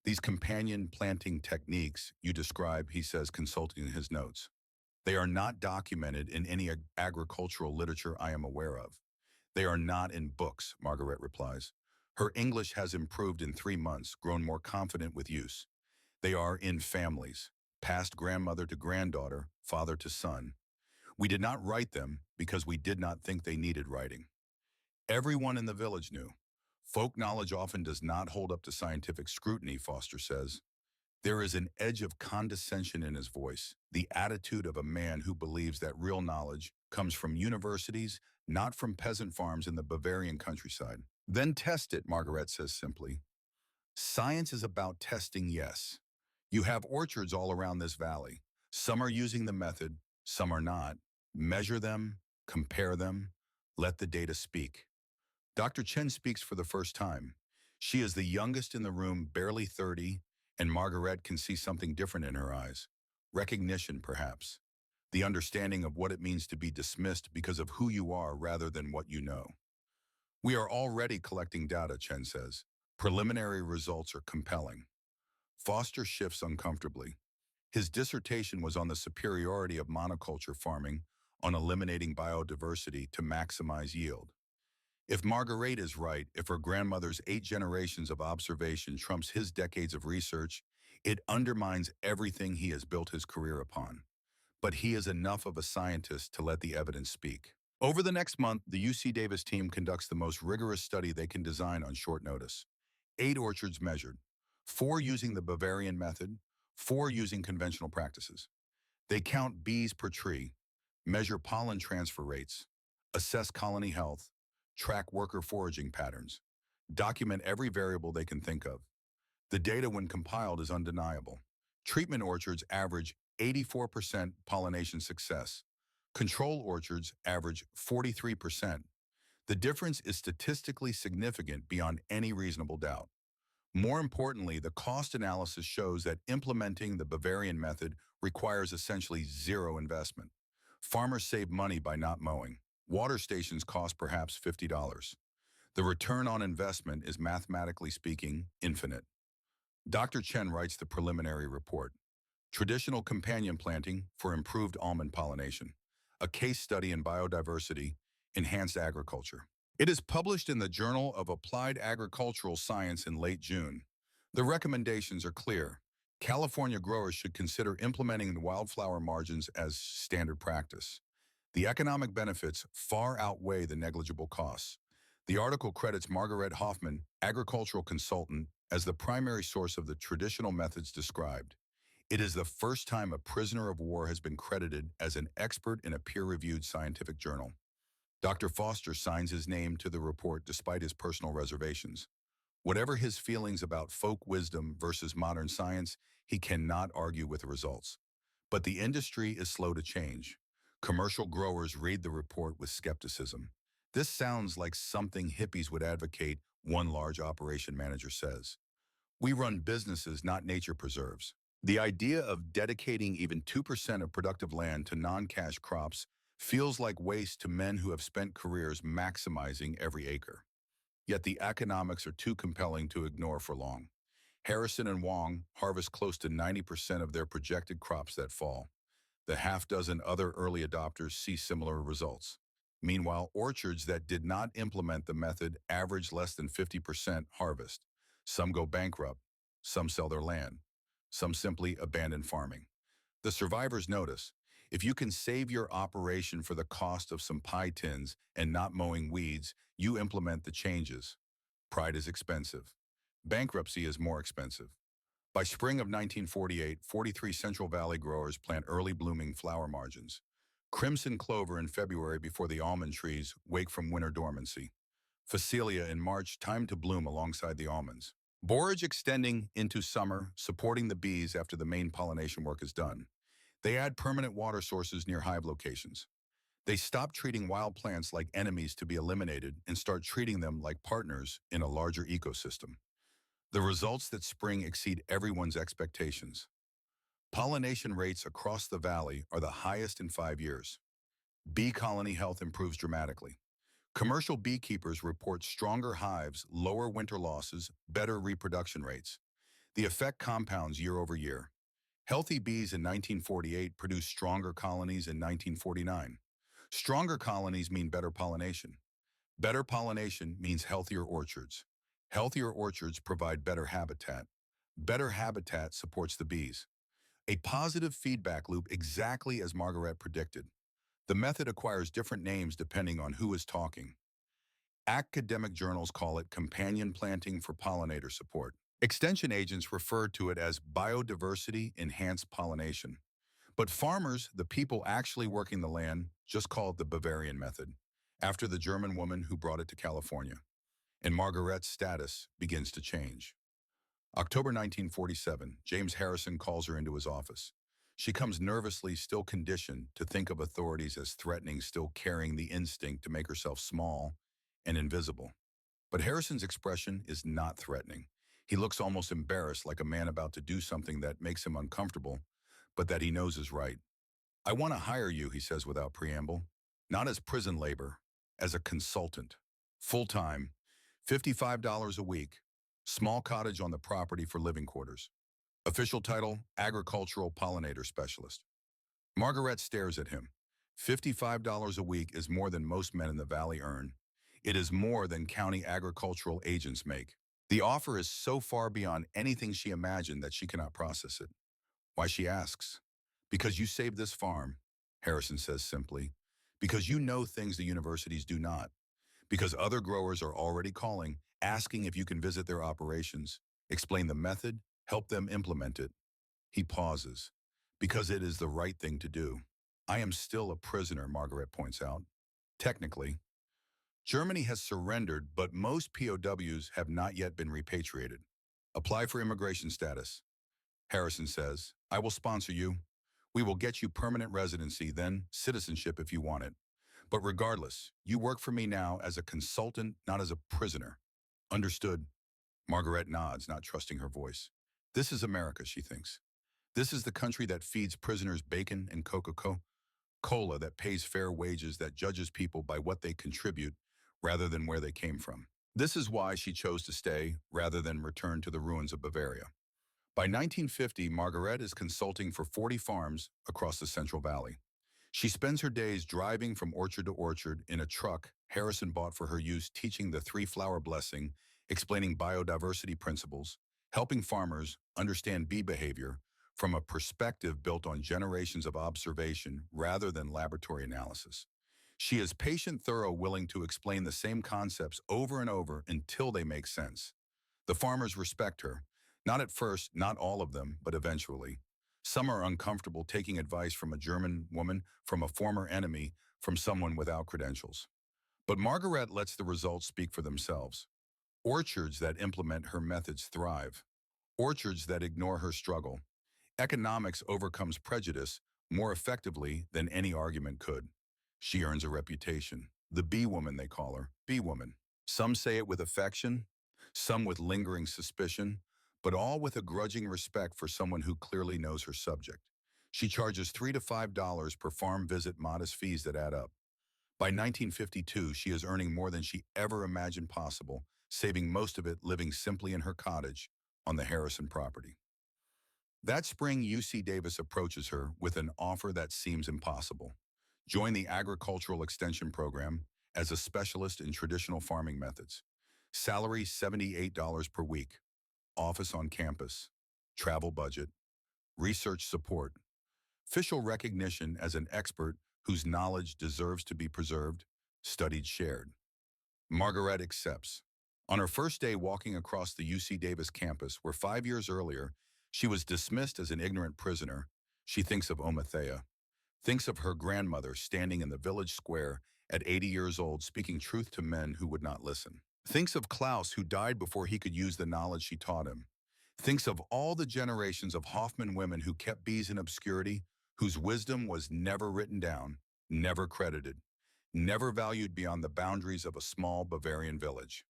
These companion planting techniques you describe, he says, consulting his notes. They are not documented in any agricultural literature I am aware of. They are not in books, Margaret replies. Her English has improved in 3 months, grown more confident with use. They are in families, passed grandmother to granddaughter, father to son. We did not write them because we did not think they needed writing. Everyone in the village knew. Folk knowledge often does not hold up to scientific scrutiny, Foster says. There is an edge of condescension in his voice, the attitude of a man who believes that real knowledge comes from universities, not from peasant farms in the Bavarian countryside. Then test it, Margaret says simply. Science is about testing, yes. You have orchards all around this valley. Some are using the method, some are not. Measure them, compare them, let the data speak. Dr. Chen speaks for the first time. She is the youngest in the room, barely 30, and Margaret can see something different in her eyes. Recognition, perhaps. The understanding of what it means to be dismissed because of who you are rather than what you know. We are already collecting data, Chen says. Preliminary results are compelling. Foster shifts uncomfortably. His dissertation was on the superiority of monoculture farming, on eliminating biodiversity to maximize yield. If Marguerite is right, if her grandmother's 8 generations of observation trumps his decades of research, it undermines everything he has built his career upon. But he is enough of a scientist to let the evidence speak. Over the next month, the UC Davis team conducts the most rigorous study they can design on short notice. 8 orchards measured, 4 using the Bavarian method, 4 using conventional practices. They count bees per tree, measure pollen transfer rates, assess colony health, track worker foraging patterns, document every variable they can think of. The data when compiled is undeniable. Treatment orchards average 84% pollination success. Control orchards average 43%. The difference is statistically significant beyond any reasonable doubt. More importantly, the cost analysis shows that implementing the Bavarian method requires essentially zero investment. Farmers save money by not mowing. Water stations cost perhaps $50. The return on investment is, mathematically speaking, infinite. Dr. Chen writes the preliminary report. Traditional companion planting for improved almond pollination. A case study in biodiversity, enhanced agriculture. It is published in the Journal of Applied Agricultural Science in late June. The recommendations are clear. California growers should consider implementing the wildflower margins as standard practice. The economic benefits far outweigh the negligible costs. The article credits Margaret Hoffman, agricultural consultant, as the primary source of the traditional methods described. It is the first time a prisoner of war has been credited as an expert in a peer-reviewed scientific journal. Dr. Foster signs his name to the report despite his personal reservations. Whatever his feelings about folk wisdom versus modern science, he cannot argue with the results. But the industry is slow to change. Commercial growers read the report with skepticism. This sounds like something hippies would advocate, one large operation manager says. We run businesses, not nature preserves. The idea of dedicating even 2% of productive land to non-cash crops feels like waste to men who have spent careers maximizing every acre. Yet the economics are too compelling to ignore for long. Harrison and Wong harvest close to 90% of their projected crops that fall. The half-dozen other early adopters see similar results. Meanwhile, orchards that did not implement the method average less than 50% harvest. Some go bankrupt, some sell their land, some simply abandon farming. The survivors notice, if you can save your operation for the cost of some pie tins and not mowing weeds, you implement the changes. Pride is expensive. Bankruptcy is more expensive. By spring of 1948, 43 Central Valley growers plant early blooming flower margins. Crimson clover in February before the almond trees wake from winter dormancy. Phacelia in March time to bloom alongside the almonds. Borage extending into summer, supporting the bees after the main pollination work is done. They add permanent water sources near hive locations. They stop treating wild plants like enemies to be eliminated and start treating them like partners in a larger ecosystem. The results that spring exceed everyone's expectations. Pollination rates across the valley are the highest in 5 years. Bee colony health improves dramatically. Commercial beekeepers report stronger hives, lower winter losses, better reproduction rates. The effect compounds year over year. Healthy bees in 1948 produce stronger colonies in 1949. Stronger colonies mean better pollination. Better pollination means healthier orchards. Healthier orchards provide better habitat. Better habitat supports the bees. A positive feedback loop exactly as Margaret predicted. The method acquires different names depending on who is talking. Academic journals call it companion planting for pollinator support. Extension agents refer to it as biodiversity-enhanced pollination. But farmers, the people actually working the land, just call it the Bavarian method, after the German woman who brought it to California. And Margaret's status begins to change. October 1947, James Harrison calls her into his office. She comes nervously, still conditioned to think of authorities as threatening, still carrying the instinct to make herself small and invisible. But Harrison's expression is not threatening. He looks almost embarrassed, like a man about to do something that makes him uncomfortable, but that he knows is right. "I want to hire you," he says without preamble, "not as prison labor, as a consultant. Full-time, $55 a week, small cottage on the property for living quarters. Official title, agricultural pollinator specialist." Margaret stares at him. $55 a week is more than most men in the valley earn. It is more than county agricultural agents make. The offer is so far beyond anything she imagined that she cannot process it. Why, she asks. "Because you saved this farm," Harrison says simply. "Because you know things the universities do not. Because other growers are already calling, asking if you can visit their operations, explain the method, help them implement it." He pauses. "Because it is the right thing to do." "I am still a prisoner," Margaret points out. "Technically. Germany has surrendered, but most POWs have not yet been repatriated. Apply for immigration status." Harrison says, "I will sponsor you. We will get you permanent residency, then citizenship if you want it. But regardless, you work for me now as a consultant, not as a prisoner." "Understood." Margaret nods, not trusting her voice. This is America, she thinks. This is the country that feeds prisoners bacon and Coca-Cola, that pays fair wages, that judges people by what they contribute rather than where they came from. This is why she chose to stay rather than return to the ruins of Bavaria. By 1950, Margaret is consulting for 40 farms across the Central Valley. She spends her days driving from orchard to orchard in a truck Harrison bought for her use, teaching the three-flower blessing, explaining biodiversity principles, helping farmers understand bee behavior from a perspective built on generations of observation rather than laboratory analysis. She is patient, thorough, willing to explain the same concepts over and over until they make sense. The farmers respect her. Not at first, not all of them, but eventually. Some are uncomfortable taking advice from a German woman, from a former enemy, from someone without credentials. But Margaret lets the results speak for themselves. Orchards that implement her methods thrive. Orchards that ignore her struggle. Economics overcomes prejudice more effectively than any argument could. She earns a reputation. The bee woman, they call her, bee woman. Some say it with affection, some with lingering suspicion, but all with a grudging respect for someone who clearly knows her subject. She charges $3 to $5 per farm visit, modest fees that add up. By 1952, she is earning more than she ever imagined possible, saving most of it living simply in her cottage on the Harrison property. That spring, UC Davis approaches her with an offer that seems impossible. Join the Agricultural Extension Program as a specialist in traditional farming methods. Salary $78 per week. Office on campus. Travel budget. Research support. Official recognition as an expert whose knowledge deserves to be preserved, studied, shared. Margaret accepts. On her first day walking across the UC Davis campus, where 5 years earlier, She was dismissed as an ignorant prisoner. She thinks of Omathea, thinks of her grandmother standing in the village square at 80 years old speaking truth to men who would not listen. Thinks of Klaus, who died before he could use the knowledge she taught him. Thinks of all the generations of Hoffman women who kept bees in obscurity, whose wisdom was never written down, never credited, never valued beyond the boundaries of a small Bavarian village.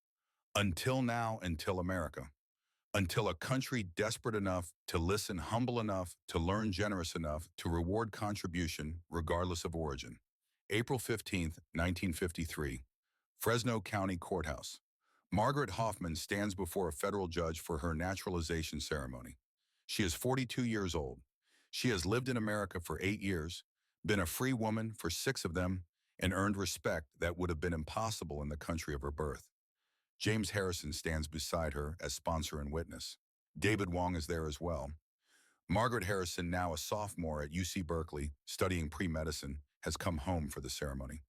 Until now, until America. Until a country desperate enough to listen, humble enough to learn, generous enough to reward contribution regardless of origin. April 15th, 1953, Fresno County Courthouse. Margaret Hoffman stands before a federal judge for her naturalization ceremony. She is 42 years old. She has lived in America for 8 years, been a free woman for 6 of them, and earned respect that would have been impossible in the country of her birth. James Harrison stands beside her as sponsor and witness. David Wong is there as well. Margaret Harrison, now a sophomore at UC Berkeley, studying pre-medicine, has come home for the ceremony.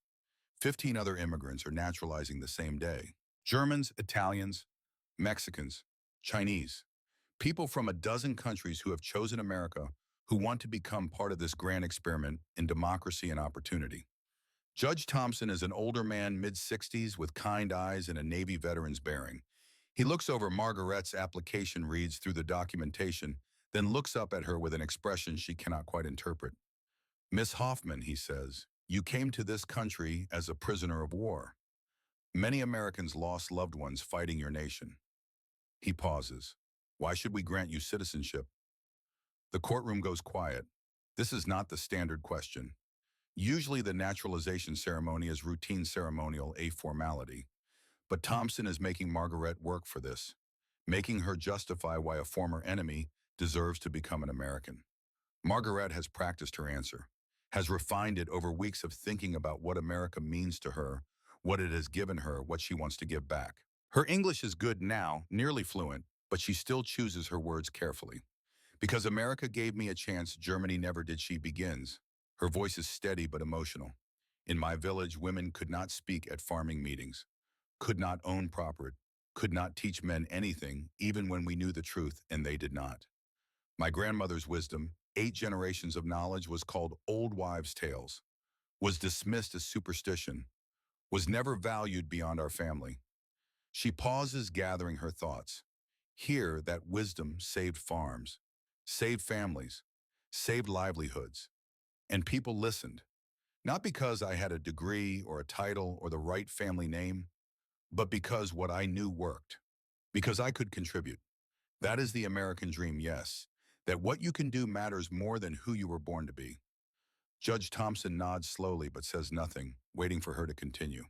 15 other immigrants are naturalizing the same day. Germans, Italians, Mexicans, Chinese. People from a dozen countries who have chosen America, who want to become part of this grand experiment in democracy and opportunity. Judge Thompson is an older man, mid-60s, with kind eyes and a Navy veteran's bearing. He looks over Margaret's application, reads through the documentation, then looks up at her with an expression she cannot quite interpret. "Miss Hoffman," he says, "you came to this country as a prisoner of war. Many Americans lost loved ones fighting your nation." He pauses. "Why should we grant you citizenship?" The courtroom goes quiet. This is not the standard question. Usually the naturalization ceremony is routine ceremonial, a formality. But Thompson is making Margaret work for this, making her justify why a former enemy deserves to become an American. Margaret has practiced her answer, has refined it over weeks of thinking about what America means to her, what it has given her, what she wants to give back. Her English is good now, nearly fluent, but she still chooses her words carefully. "Because America gave me a chance, Germany never did," she begins. Her voice is steady but emotional. "In my village, women could not speak at farming meetings, could not own property, could not teach men anything, even when we knew the truth, and they did not. My grandmother's wisdom, 8 generations of knowledge, was called old wives' tales, was dismissed as superstition, was never valued beyond our family." She pauses, gathering her thoughts. Here, that wisdom saved farms, saved families, saved livelihoods. And people listened, not because I had a degree or a title or the right family name, but because what I knew worked, because I could contribute. That is the American dream, yes, that what you can do matters more than who you were born to be. Judge Thompson nods slowly but says nothing, waiting for her to continue.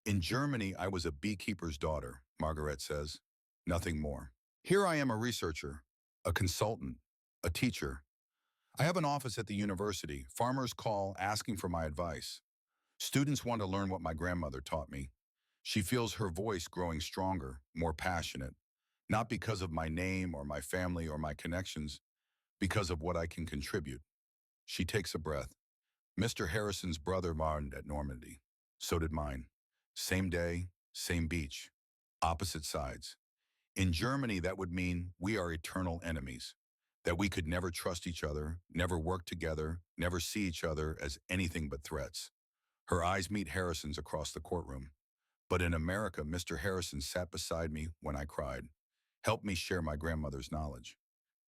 "In Germany, I was a beekeeper's daughter," Margaret says. "Nothing more. Here I am, a researcher, a consultant, a teacher. I have an office at the university. Farmers call asking for my advice. Students want to learn what my grandmother taught me." She feels her voice growing stronger, more passionate, not because of my name or my family or my connections, because of what I can contribute. She takes a breath. "Mr. Harrison's brother married at Normandy. So did mine. Same day, same beach, opposite sides. In Germany, that would mean we are eternal enemies, that we could never trust each other, never work together, never see each other as anything but threats." Her eyes meet Harrison's across the courtroom. "But in America, Mr. Harrison sat beside me when I cried, helped me share my grandmother's knowledge,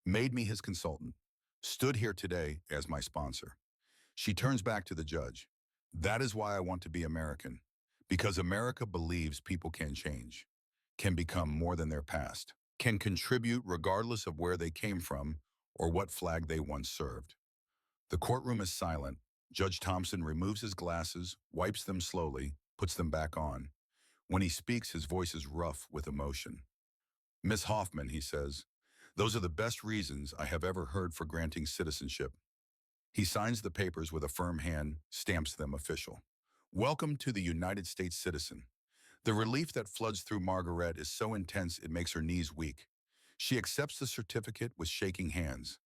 made me his consultant, stood here today as my sponsor." She turns back to the judge. "That is why I want to be American, because America believes people can change, can become more than their past, can contribute regardless of where they came from or what flag they once served." The courtroom is silent. Judge Thompson removes his glasses, wipes them slowly, puts them back on. When he speaks, his voice is rough with emotion. "Miss Hoffman," he says, "those are the best reasons I have ever heard for granting citizenship." He signs the papers with a firm hand, stamps them official. "Welcome to the United States citizen." The relief that floods through Margaret is so intense it makes her knees weak. She accepts the certificate with shaking hands.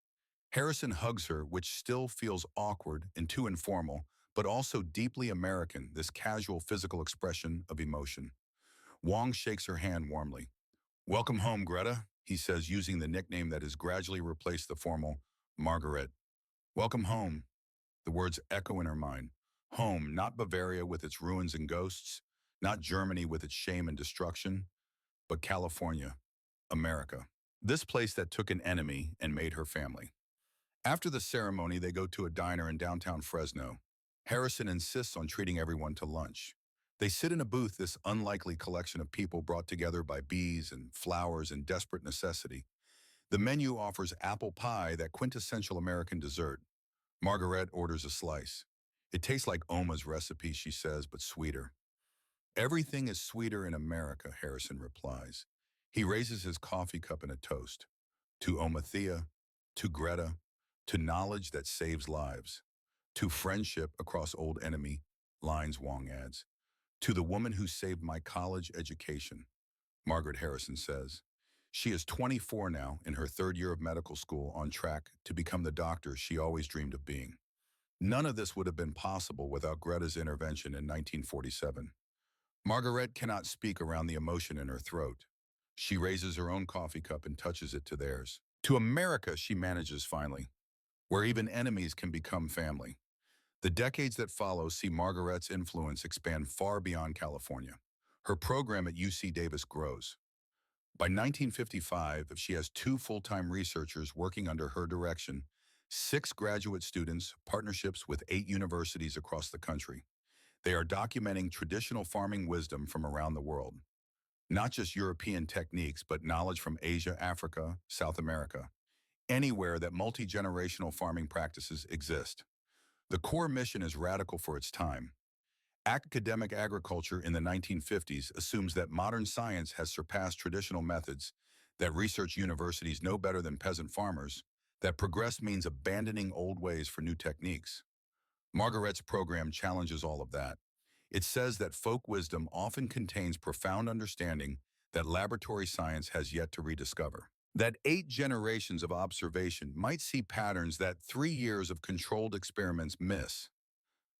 Harrison hugs her, which still feels awkward and too informal, but also deeply American, this casual physical expression of emotion. Wong shakes her hand warmly. "Welcome home, Greta." he says, using the nickname that has gradually replaced the formal Margaret. Welcome home. The words echo in her mind. Home, not Bavaria with its ruins and ghosts, not Germany with its shame and destruction, but California, America. This place that took an enemy and made her family. After the ceremony, they go to a diner in downtown Fresno. Harrison insists on treating everyone to lunch. They sit in a booth, this unlikely collection of people brought together by bees and flowers and desperate necessity. The menu offers apple pie, that quintessential American dessert. Margaret orders a slice. It tastes like Oma's recipe, she says, but sweeter. Everything is sweeter in America, Harrison replies. He raises his coffee cup in a toast. To Omathea, to Greta, to knowledge that saves lives, to friendship across old enemy lines, Wong adds, to the woman who saved my college education, Margaret Harrison says. She is 24 now, in her third year of medical school, on track to become the doctor she always dreamed of being. None of this would have been possible without Greta's intervention in 1947. Margaret cannot speak around the emotion in her throat. She raises her own coffee cup and touches it to theirs. To America, she manages finally, where even enemies can become family. The decades that follow see Margaret's influence expand far beyond California. Her program at UC Davis grows. By 1955, she has 2 full-time researchers working under her direction, 6 graduate students, partnerships with 8 universities across the country. They are documenting traditional farming wisdom from around the world. Not just European techniques, but knowledge from Asia, Africa, South America, anywhere that multi-generational farming practices exist. The core mission is radical for its time. Academic agriculture in the 1950s assumes that modern science has surpassed traditional methods, that research universities know better than peasant farmers, that progress means abandoning old ways for new techniques. Margaret's program challenges all of that. It says that folk wisdom often contains profound understanding that laboratory science has yet to rediscover. That 8 generations of observation might see patterns that 3 years of controlled experiments miss.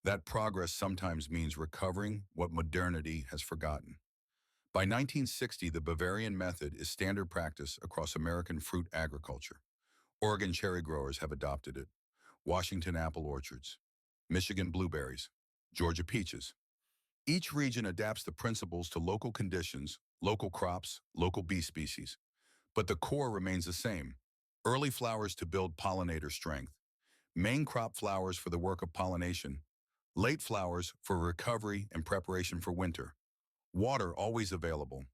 That progress sometimes means recovering what modernity has forgotten. By 1960, the Bavarian method is standard practice across American fruit agriculture. Oregon cherry growers have adopted it, Washington apple orchards, Michigan blueberries, Georgia peaches. Each region adapts the principles to local conditions, local crops, local bee species. But the core remains the same. Early flowers to build pollinator strength, main crop flowers for the work of pollination, late flowers for recovery and preparation for winter. Water always available.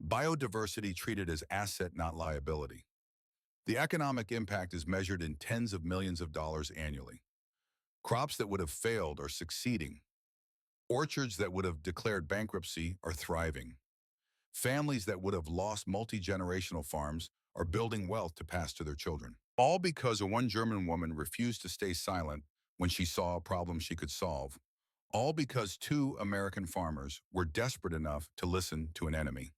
Biodiversity treated as asset, not liability. The economic impact is measured in tens of millions of dollars annually. Crops that would have failed are succeeding. Orchards that would have declared bankruptcy are thriving. Families that would have lost multi-generational farms are building wealth to pass to their children. All because one German woman refused to stay silent when she saw a problem she could solve. All because 2 American farmers were desperate enough to listen to an enemy.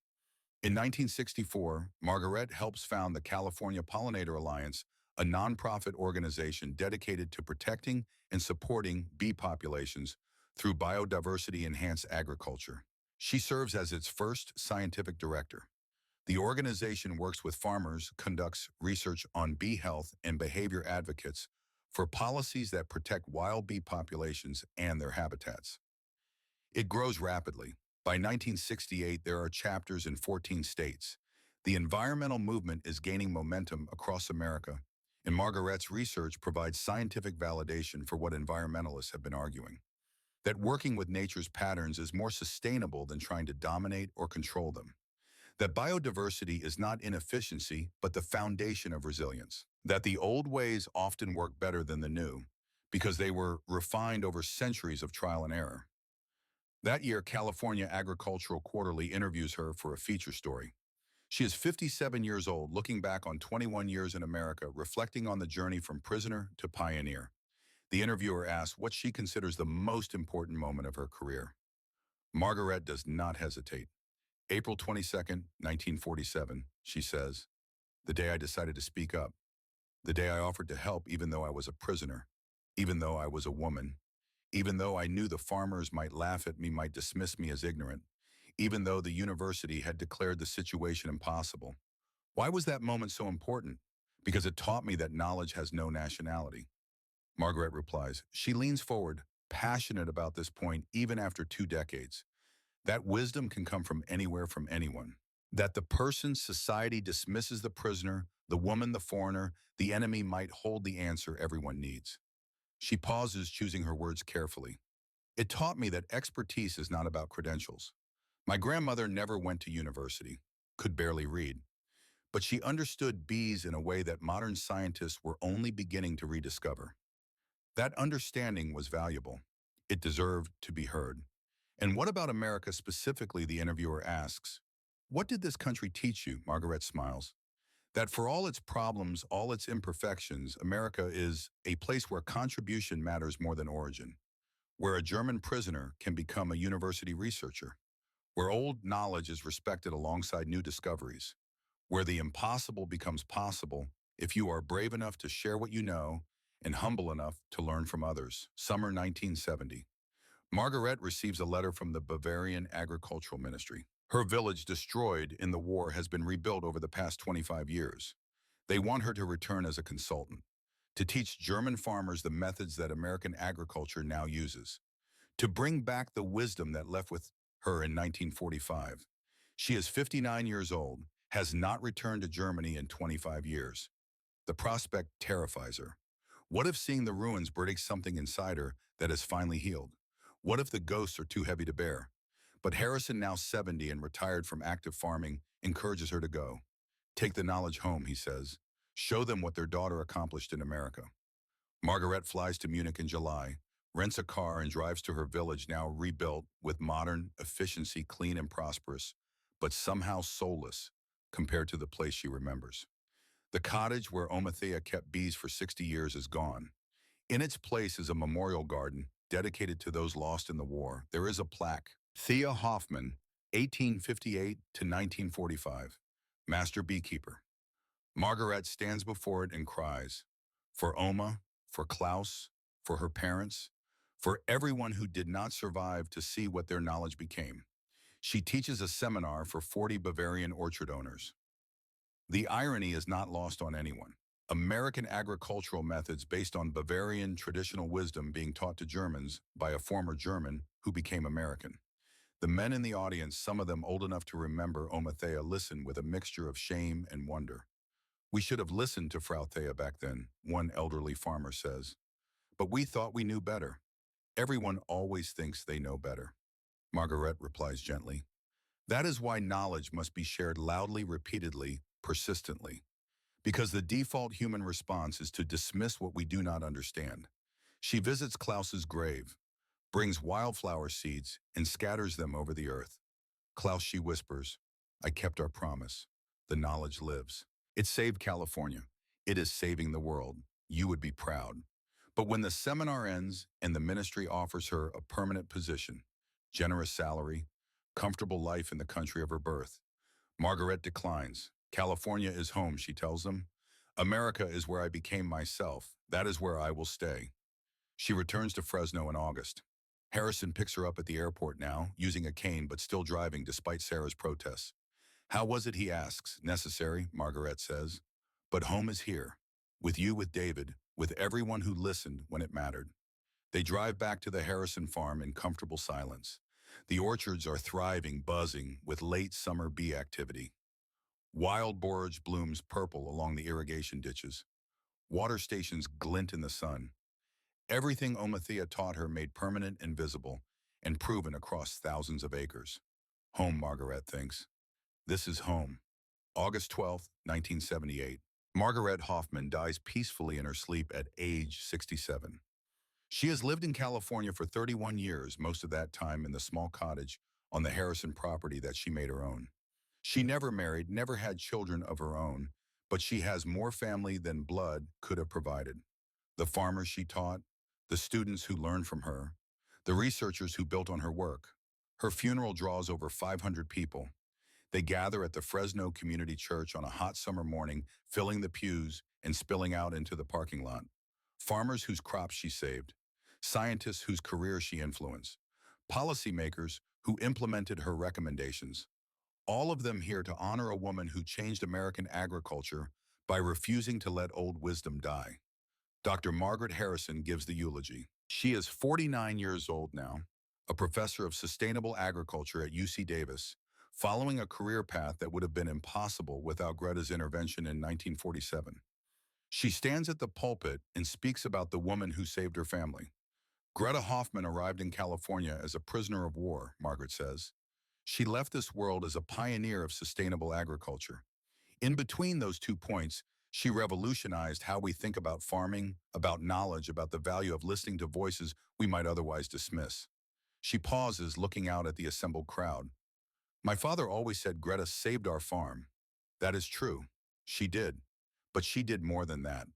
In 1964, Margaret helps found the California Pollinator Alliance, a nonprofit organization dedicated to protecting and supporting bee populations through biodiversity-enhanced agriculture. She serves as its first scientific director. The organization works with farmers, conducts research on bee health, and behavior advocates for policies that protect wild bee populations and their habitats. It grows rapidly. By 1968, there are chapters in 14 states. The environmental movement is gaining momentum across America, and Margaret's research provides scientific validation for what environmentalists have been arguing: that working with nature's patterns is more sustainable than trying to dominate or control them. That biodiversity is not inefficiency, but the foundation of resilience. That the old ways often work better than the new, because they were refined over centuries of trial and error. That year, California Agricultural Quarterly interviews her for a feature story. She is 57 years old, looking back on 21 years in America, reflecting on the journey from prisoner to pioneer. The interviewer asks what she considers the most important moment of her career. Margaret does not hesitate. April 22nd, 1947, she says, the day I decided to speak up, the day I offered to help even though I was a prisoner, even though I was a woman, even though I knew the farmers might laugh at me, might dismiss me as ignorant, even though the university had declared the situation impossible. Why was that moment so important? Because it taught me that knowledge has no nationality. Margaret replies. She leans forward, passionate about this point even after 2 decades. That wisdom can come from anywhere, from anyone. That the person society dismisses, the prisoner, the woman, the foreigner, the enemy, might hold the answer everyone needs. She pauses, choosing her words carefully. It taught me that expertise is not about credentials. My grandmother never went to university, could barely read, but she understood bees in a way that modern scientists were only beginning to rediscover. That understanding was valuable. It deserved to be heard. And what about America specifically, the interviewer asks. What did this country teach you? Margaret smiles. That for all its problems, all its imperfections, America is a place where contribution matters more than origin, where a German prisoner can become a university researcher, where old knowledge is respected alongside new discoveries, where the impossible becomes possible if you are brave enough to share what you know and humble enough to learn from others. Summer 1970. Margaret receives a letter from the Bavarian Agricultural Ministry. Her village, destroyed in the war, has been rebuilt over the past 25 years. They want her to return as a consultant, to teach German farmers the methods that American agriculture now uses, to bring back the wisdom that left with her in 1945. She is 59 years old, has not returned to Germany in 25 years. The prospect terrifies her. What if seeing the ruins breaks something inside her that has finally healed? What if the ghosts are too heavy to bear? But Harrison, now 70 and retired from active farming, encourages her to go. Take the knowledge home, he says. Show them what their daughter accomplished in America. Margaret flies to Munich in July, rents a car and drives to her village, now rebuilt with modern efficiency, clean and prosperous, but somehow soulless compared to the place she remembers. The cottage where Omathea kept bees for 60 years is gone. In its place is a memorial garden dedicated to those lost in the war. There is a plaque. Thea Hoffman, 1858 to 1945, master beekeeper. Margaret stands before it and cries. For Oma, for Klaus, for her parents, for everyone who did not survive to see what their knowledge became. She teaches a seminar for 40 Bavarian orchard owners. The irony is not lost on anyone. American agricultural methods based on Bavarian traditional wisdom being taught to Germans by a former German who became American. The men in the audience, some of them old enough to remember Omathea, listen with a mixture of shame and wonder. We should have listened to Frau Thea back then, one elderly farmer says. But we thought we knew better. Everyone always thinks they know better. Margaret replies gently. That is why knowledge must be shared loudly, repeatedly, persistently. Because the default human response is to dismiss what we do not understand. She visits Klaus's grave, brings wildflower seeds, and scatters them over the earth. Klaus, she whispers, I kept our promise. The knowledge lives. It saved California. It is saving the world. You would be proud. But when the seminar ends and the ministry offers her a permanent position, generous salary, comfortable life in the country of her birth, Margaret declines. California is home, she tells them. America is where I became myself. That is where I will stay. She returns to Fresno in August. Harrison picks her up at the airport now, using a cane but still driving despite Sarah's protests. How was it, he asks. Necessary, Margaret says. But home is here. With you, with David, with everyone who listened when it mattered. They drive back to the Harrison farm in comfortable silence. The orchards are thriving, buzzing with late summer bee activity. Wild borage blooms purple along the irrigation ditches. Water stations glint in the sun. Everything Omathea taught her made permanent and visible, and proven across thousands of acres. Home, Margaret thinks. This is home. August 12th, 1978. Margaret Hoffman dies peacefully in her sleep at age 67. She has lived in California for 31 years, most of that time in the small cottage on the Harrison property that she made her own. She never married, never had children of her own, but she has more family than blood could have provided. The farmers she taught, the students who learned from her, the researchers who built on her work. Her funeral draws over 500 people. They gather at the Fresno Community Church on a hot summer morning, filling the pews and spilling out into the parking lot. Farmers whose crops she saved, scientists whose careers she influenced, policymakers who implemented her recommendations, All of them here to honor a woman who changed American agriculture by refusing to let old wisdom die. Dr. Margaret Harrison gives the eulogy. She is 49 years old now, a professor of sustainable agriculture at UC Davis, following a career path that would have been impossible without Greta's intervention in 1947. She stands at the pulpit and speaks about the woman who saved her family. Greta Hoffman arrived in California as a prisoner of war, Margaret says. She left this world as a pioneer of sustainable agriculture. In between those 2 points, she revolutionized how we think about farming, about knowledge, about the value of listening to voices we might otherwise dismiss. She pauses, looking out at the assembled crowd. My father always said Greta saved our farm. That is true. She did. But she did more than that.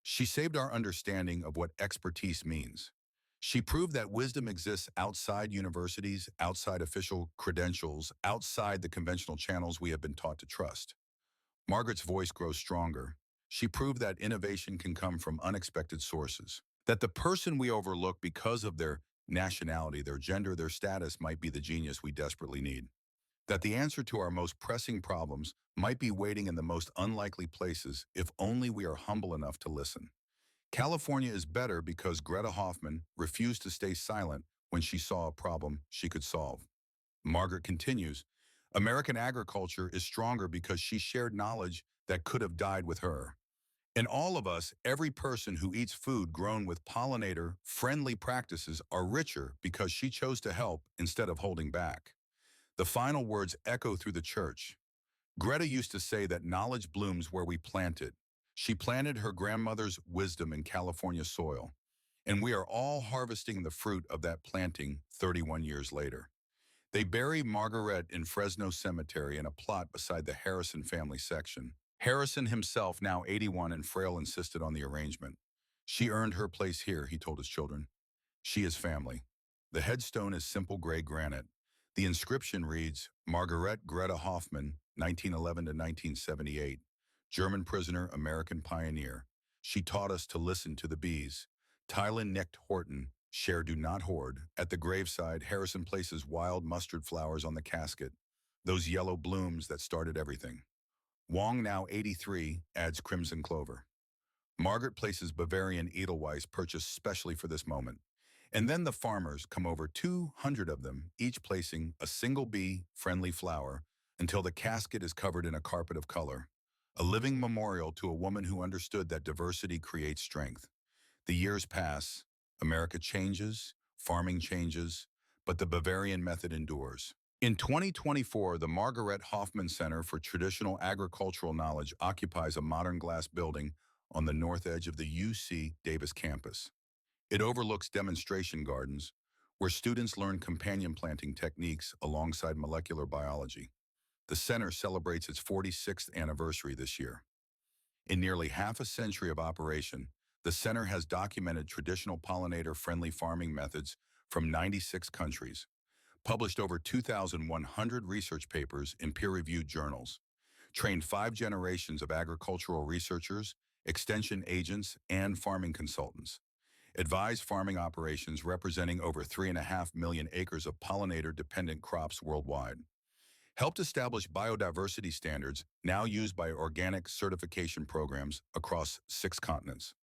She saved our understanding of what expertise means. She proved that wisdom exists outside universities, outside official credentials, outside the conventional channels we have been taught to trust. Margaret's voice grows stronger. She proved that innovation can come from unexpected sources, that the person we overlook because of their nationality, their gender, their status might be the genius we desperately need, that the answer to our most pressing problems might be waiting in the most unlikely places if only we are humble enough to listen. California is better because Greta Hoffman refused to stay silent when she saw a problem she could solve. Margaret continues, American agriculture is stronger because she shared knowledge that could have died with her. And all of us, every person who eats food grown with pollinator-friendly practices, are richer because she chose to help instead of holding back. The final words echo through the church. Greta used to say that knowledge blooms where we plant it. She planted her grandmother's wisdom in California soil, and we are all harvesting the fruit of that planting 31 years later. They bury Margaret in Fresno Cemetery in a plot beside the Harrison family section. Harrison himself, now 81 and frail, insisted on the arrangement. She earned her place here, he told his children. She is family. The headstone is simple gray granite. The inscription reads, Margaret Greta Hoffman, 1911 to 1978. German prisoner, American pioneer. She taught us to listen to the bees. Tylen nicht horten, share do not hoard. At the graveside, Harrison places wild mustard flowers on the casket, those yellow blooms that started everything. Wong, now 83, adds crimson clover. Margaret places Bavarian edelweiss purchased specially for this moment. And then the farmers come over, 200 of them, each placing a single bee-friendly flower until the casket is covered in a carpet of color, a living memorial to a woman who understood that diversity creates strength. The years pass, America changes, farming changes, but the Bavarian method endures. In 2024, the Margaret Hoffman Center for Traditional Agricultural Knowledge occupies a modern glass building on the north edge of the UC Davis campus. It overlooks demonstration gardens, where students learn companion planting techniques alongside molecular biology. The center celebrates its 46th anniversary this year. In nearly half a century of operation, the center has documented traditional pollinator-friendly farming methods from 96 countries, published over 2,100 research papers in peer-reviewed journals, trained 5 generations of agricultural researchers, extension agents, and farming consultants, advised farming operations representing over 3.5 million acres of pollinator-dependent crops worldwide, helped establish biodiversity standards now used by organic certification programs across 6 continents.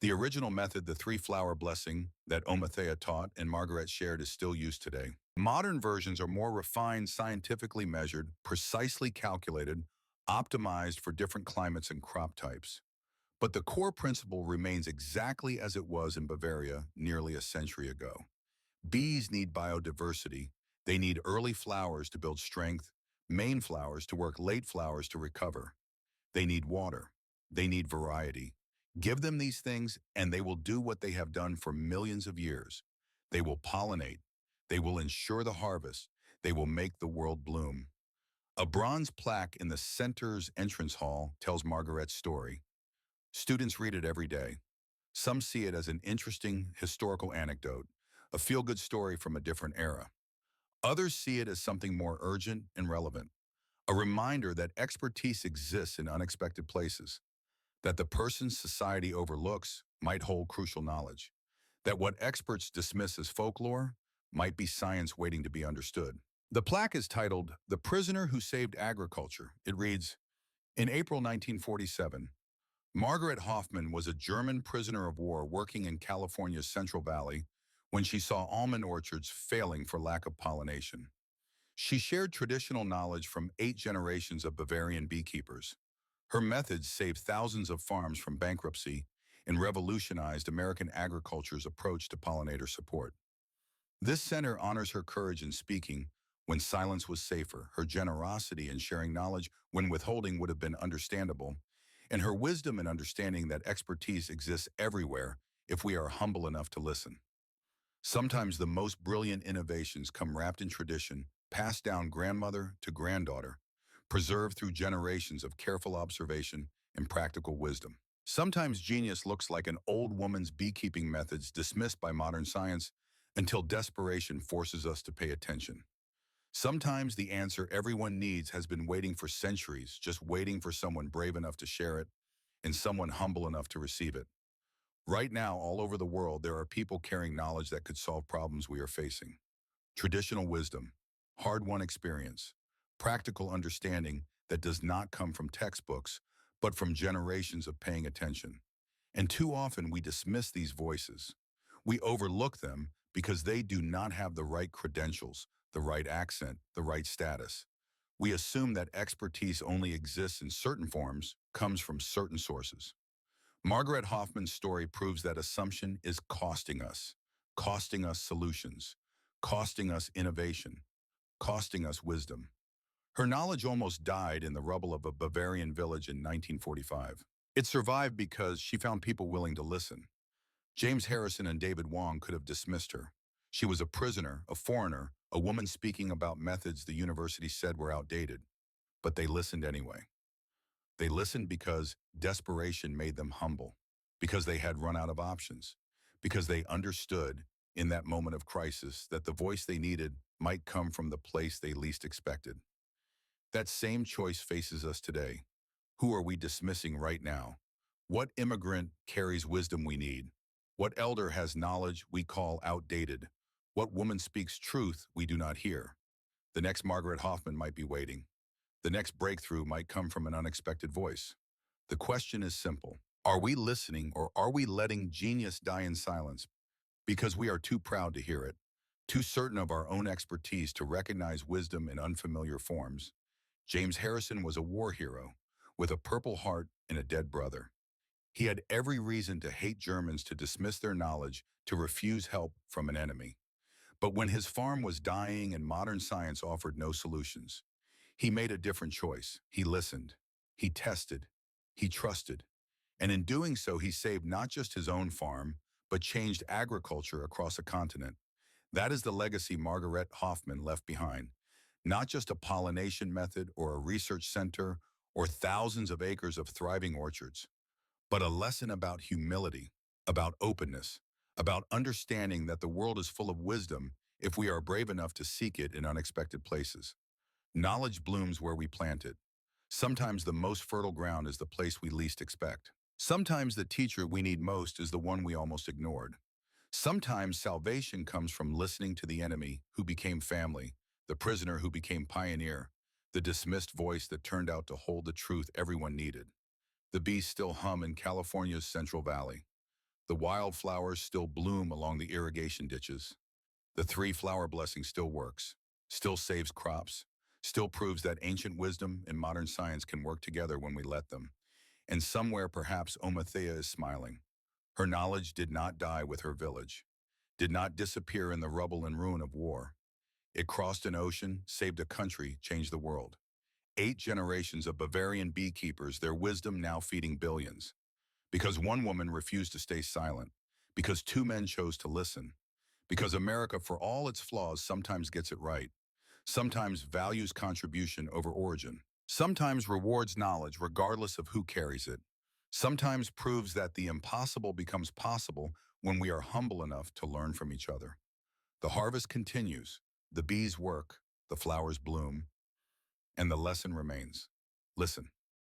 The original method, the 3-flower blessing that Omathea taught and Margaret shared, is still used today. Modern versions are more refined, scientifically measured, precisely calculated, optimized for different climates and crop types. But the core principle remains exactly as it was in Bavaria nearly a century ago. Bees need biodiversity. They need early flowers to build strength, main flowers to work, late flowers to recover. They need water. They need variety. Give them these things, and they will do what they have done for millions of years. They will pollinate. They will ensure the harvest. They will make the world bloom. A bronze plaque in the center's entrance hall tells Margaret's story. Students read it every day. Some see it as an interesting historical anecdote, a feel-good story from a different era. Others see it as something more urgent and relevant, a reminder that expertise exists in unexpected places, that the person society overlooks might hold crucial knowledge, that what experts dismiss as folklore might be science waiting to be understood. The plaque is titled, "The Prisoner Who Saved Agriculture." It reads, in April 1947, Margaret Hoffman was a German prisoner of war working in California's Central Valley when she saw almond orchards failing for lack of pollination. She shared traditional knowledge from 8 generations of Bavarian beekeepers. Her methods saved thousands of farms from bankruptcy and revolutionized American agriculture's approach to pollinator support. This center honors her courage in speaking when silence was safer, her generosity in sharing knowledge when withholding would have been understandable, and her wisdom in understanding that expertise exists everywhere if we are humble enough to listen. Sometimes the most brilliant innovations come wrapped in tradition, passed down grandmother to granddaughter, preserved through generations of careful observation and practical wisdom. Sometimes genius looks like an old woman's beekeeping methods dismissed by modern science until desperation forces us to pay attention. Sometimes the answer everyone needs has been waiting for centuries, just waiting for someone brave enough to share it and someone humble enough to receive it. Right now, all over the world, there are people carrying knowledge that could solve problems we are facing. Traditional wisdom, hard-won experience, practical understanding that does not come from textbooks, but from generations of paying attention. And too often we dismiss these voices. We overlook them because they do not have the right credentials, the right accent, the right status. We assume that expertise only exists in certain forms, comes from certain sources. Margaret Hoffman's story proves that assumption is costing us solutions, costing us innovation, costing us wisdom. Her knowledge almost died in the rubble of a Bavarian village in 1945. It survived because she found people willing to listen. James Harrison and David Wong could have dismissed her. She was a prisoner, a foreigner, a woman speaking about methods the university said were outdated. But they listened anyway. They listened because desperation made them humble, because they had run out of options, because they understood in that moment of crisis that the voice they needed might come from the place they least expected. That same choice faces us today. Who are we dismissing right now? What immigrant carries wisdom we need? What elder has knowledge we call outdated? What woman speaks truth we do not hear? The next Margaret Hoffman might be waiting. The next breakthrough might come from an unexpected voice. The question is simple. Are we listening, or are we letting genius die in silence because we are too proud to hear it, too certain of our own expertise to recognize wisdom in unfamiliar forms? James Harrison was a war hero with a purple heart and a dead brother. He had every reason to hate Germans, to dismiss their knowledge, to refuse help from an enemy. But when his farm was dying and modern science offered no solutions, he made a different choice. He listened, he tested, he trusted. And in doing so, he saved not just his own farm, but changed agriculture across a continent. That is the legacy Margaret Hoffman left behind. Not just a pollination method or a research center or thousands of acres of thriving orchards, but a lesson about humility, about openness, about understanding that the world is full of wisdom if we are brave enough to seek it in unexpected places. Knowledge blooms where we plant it. Sometimes the most fertile ground is the place we least expect. Sometimes the teacher we need most is the one we almost ignored. Sometimes salvation comes from listening to the enemy who became family, the prisoner who became pioneer, the dismissed voice that turned out to hold the truth everyone needed. The bees still hum in California's Central Valley. The wildflowers still bloom along the irrigation ditches. The 3-flower blessing still works, still saves crops, still proves that ancient wisdom and modern science can work together when we let them. And somewhere perhaps Omathea is smiling. Her knowledge did not die with her village, did not disappear in the rubble and ruin of war. It crossed an ocean, saved a country, changed the world. 8 generations of Bavarian beekeepers, their wisdom now feeding billions. Because one woman refused to stay silent, because 2 men chose to listen, because America, for all its flaws, sometimes gets it right, sometimes values contribution over origin, sometimes rewards knowledge regardless of who carries it, sometimes proves that the impossible becomes possible when we are humble enough to learn from each other. The harvest continues, the bees work, the flowers bloom, and the lesson remains. Listen.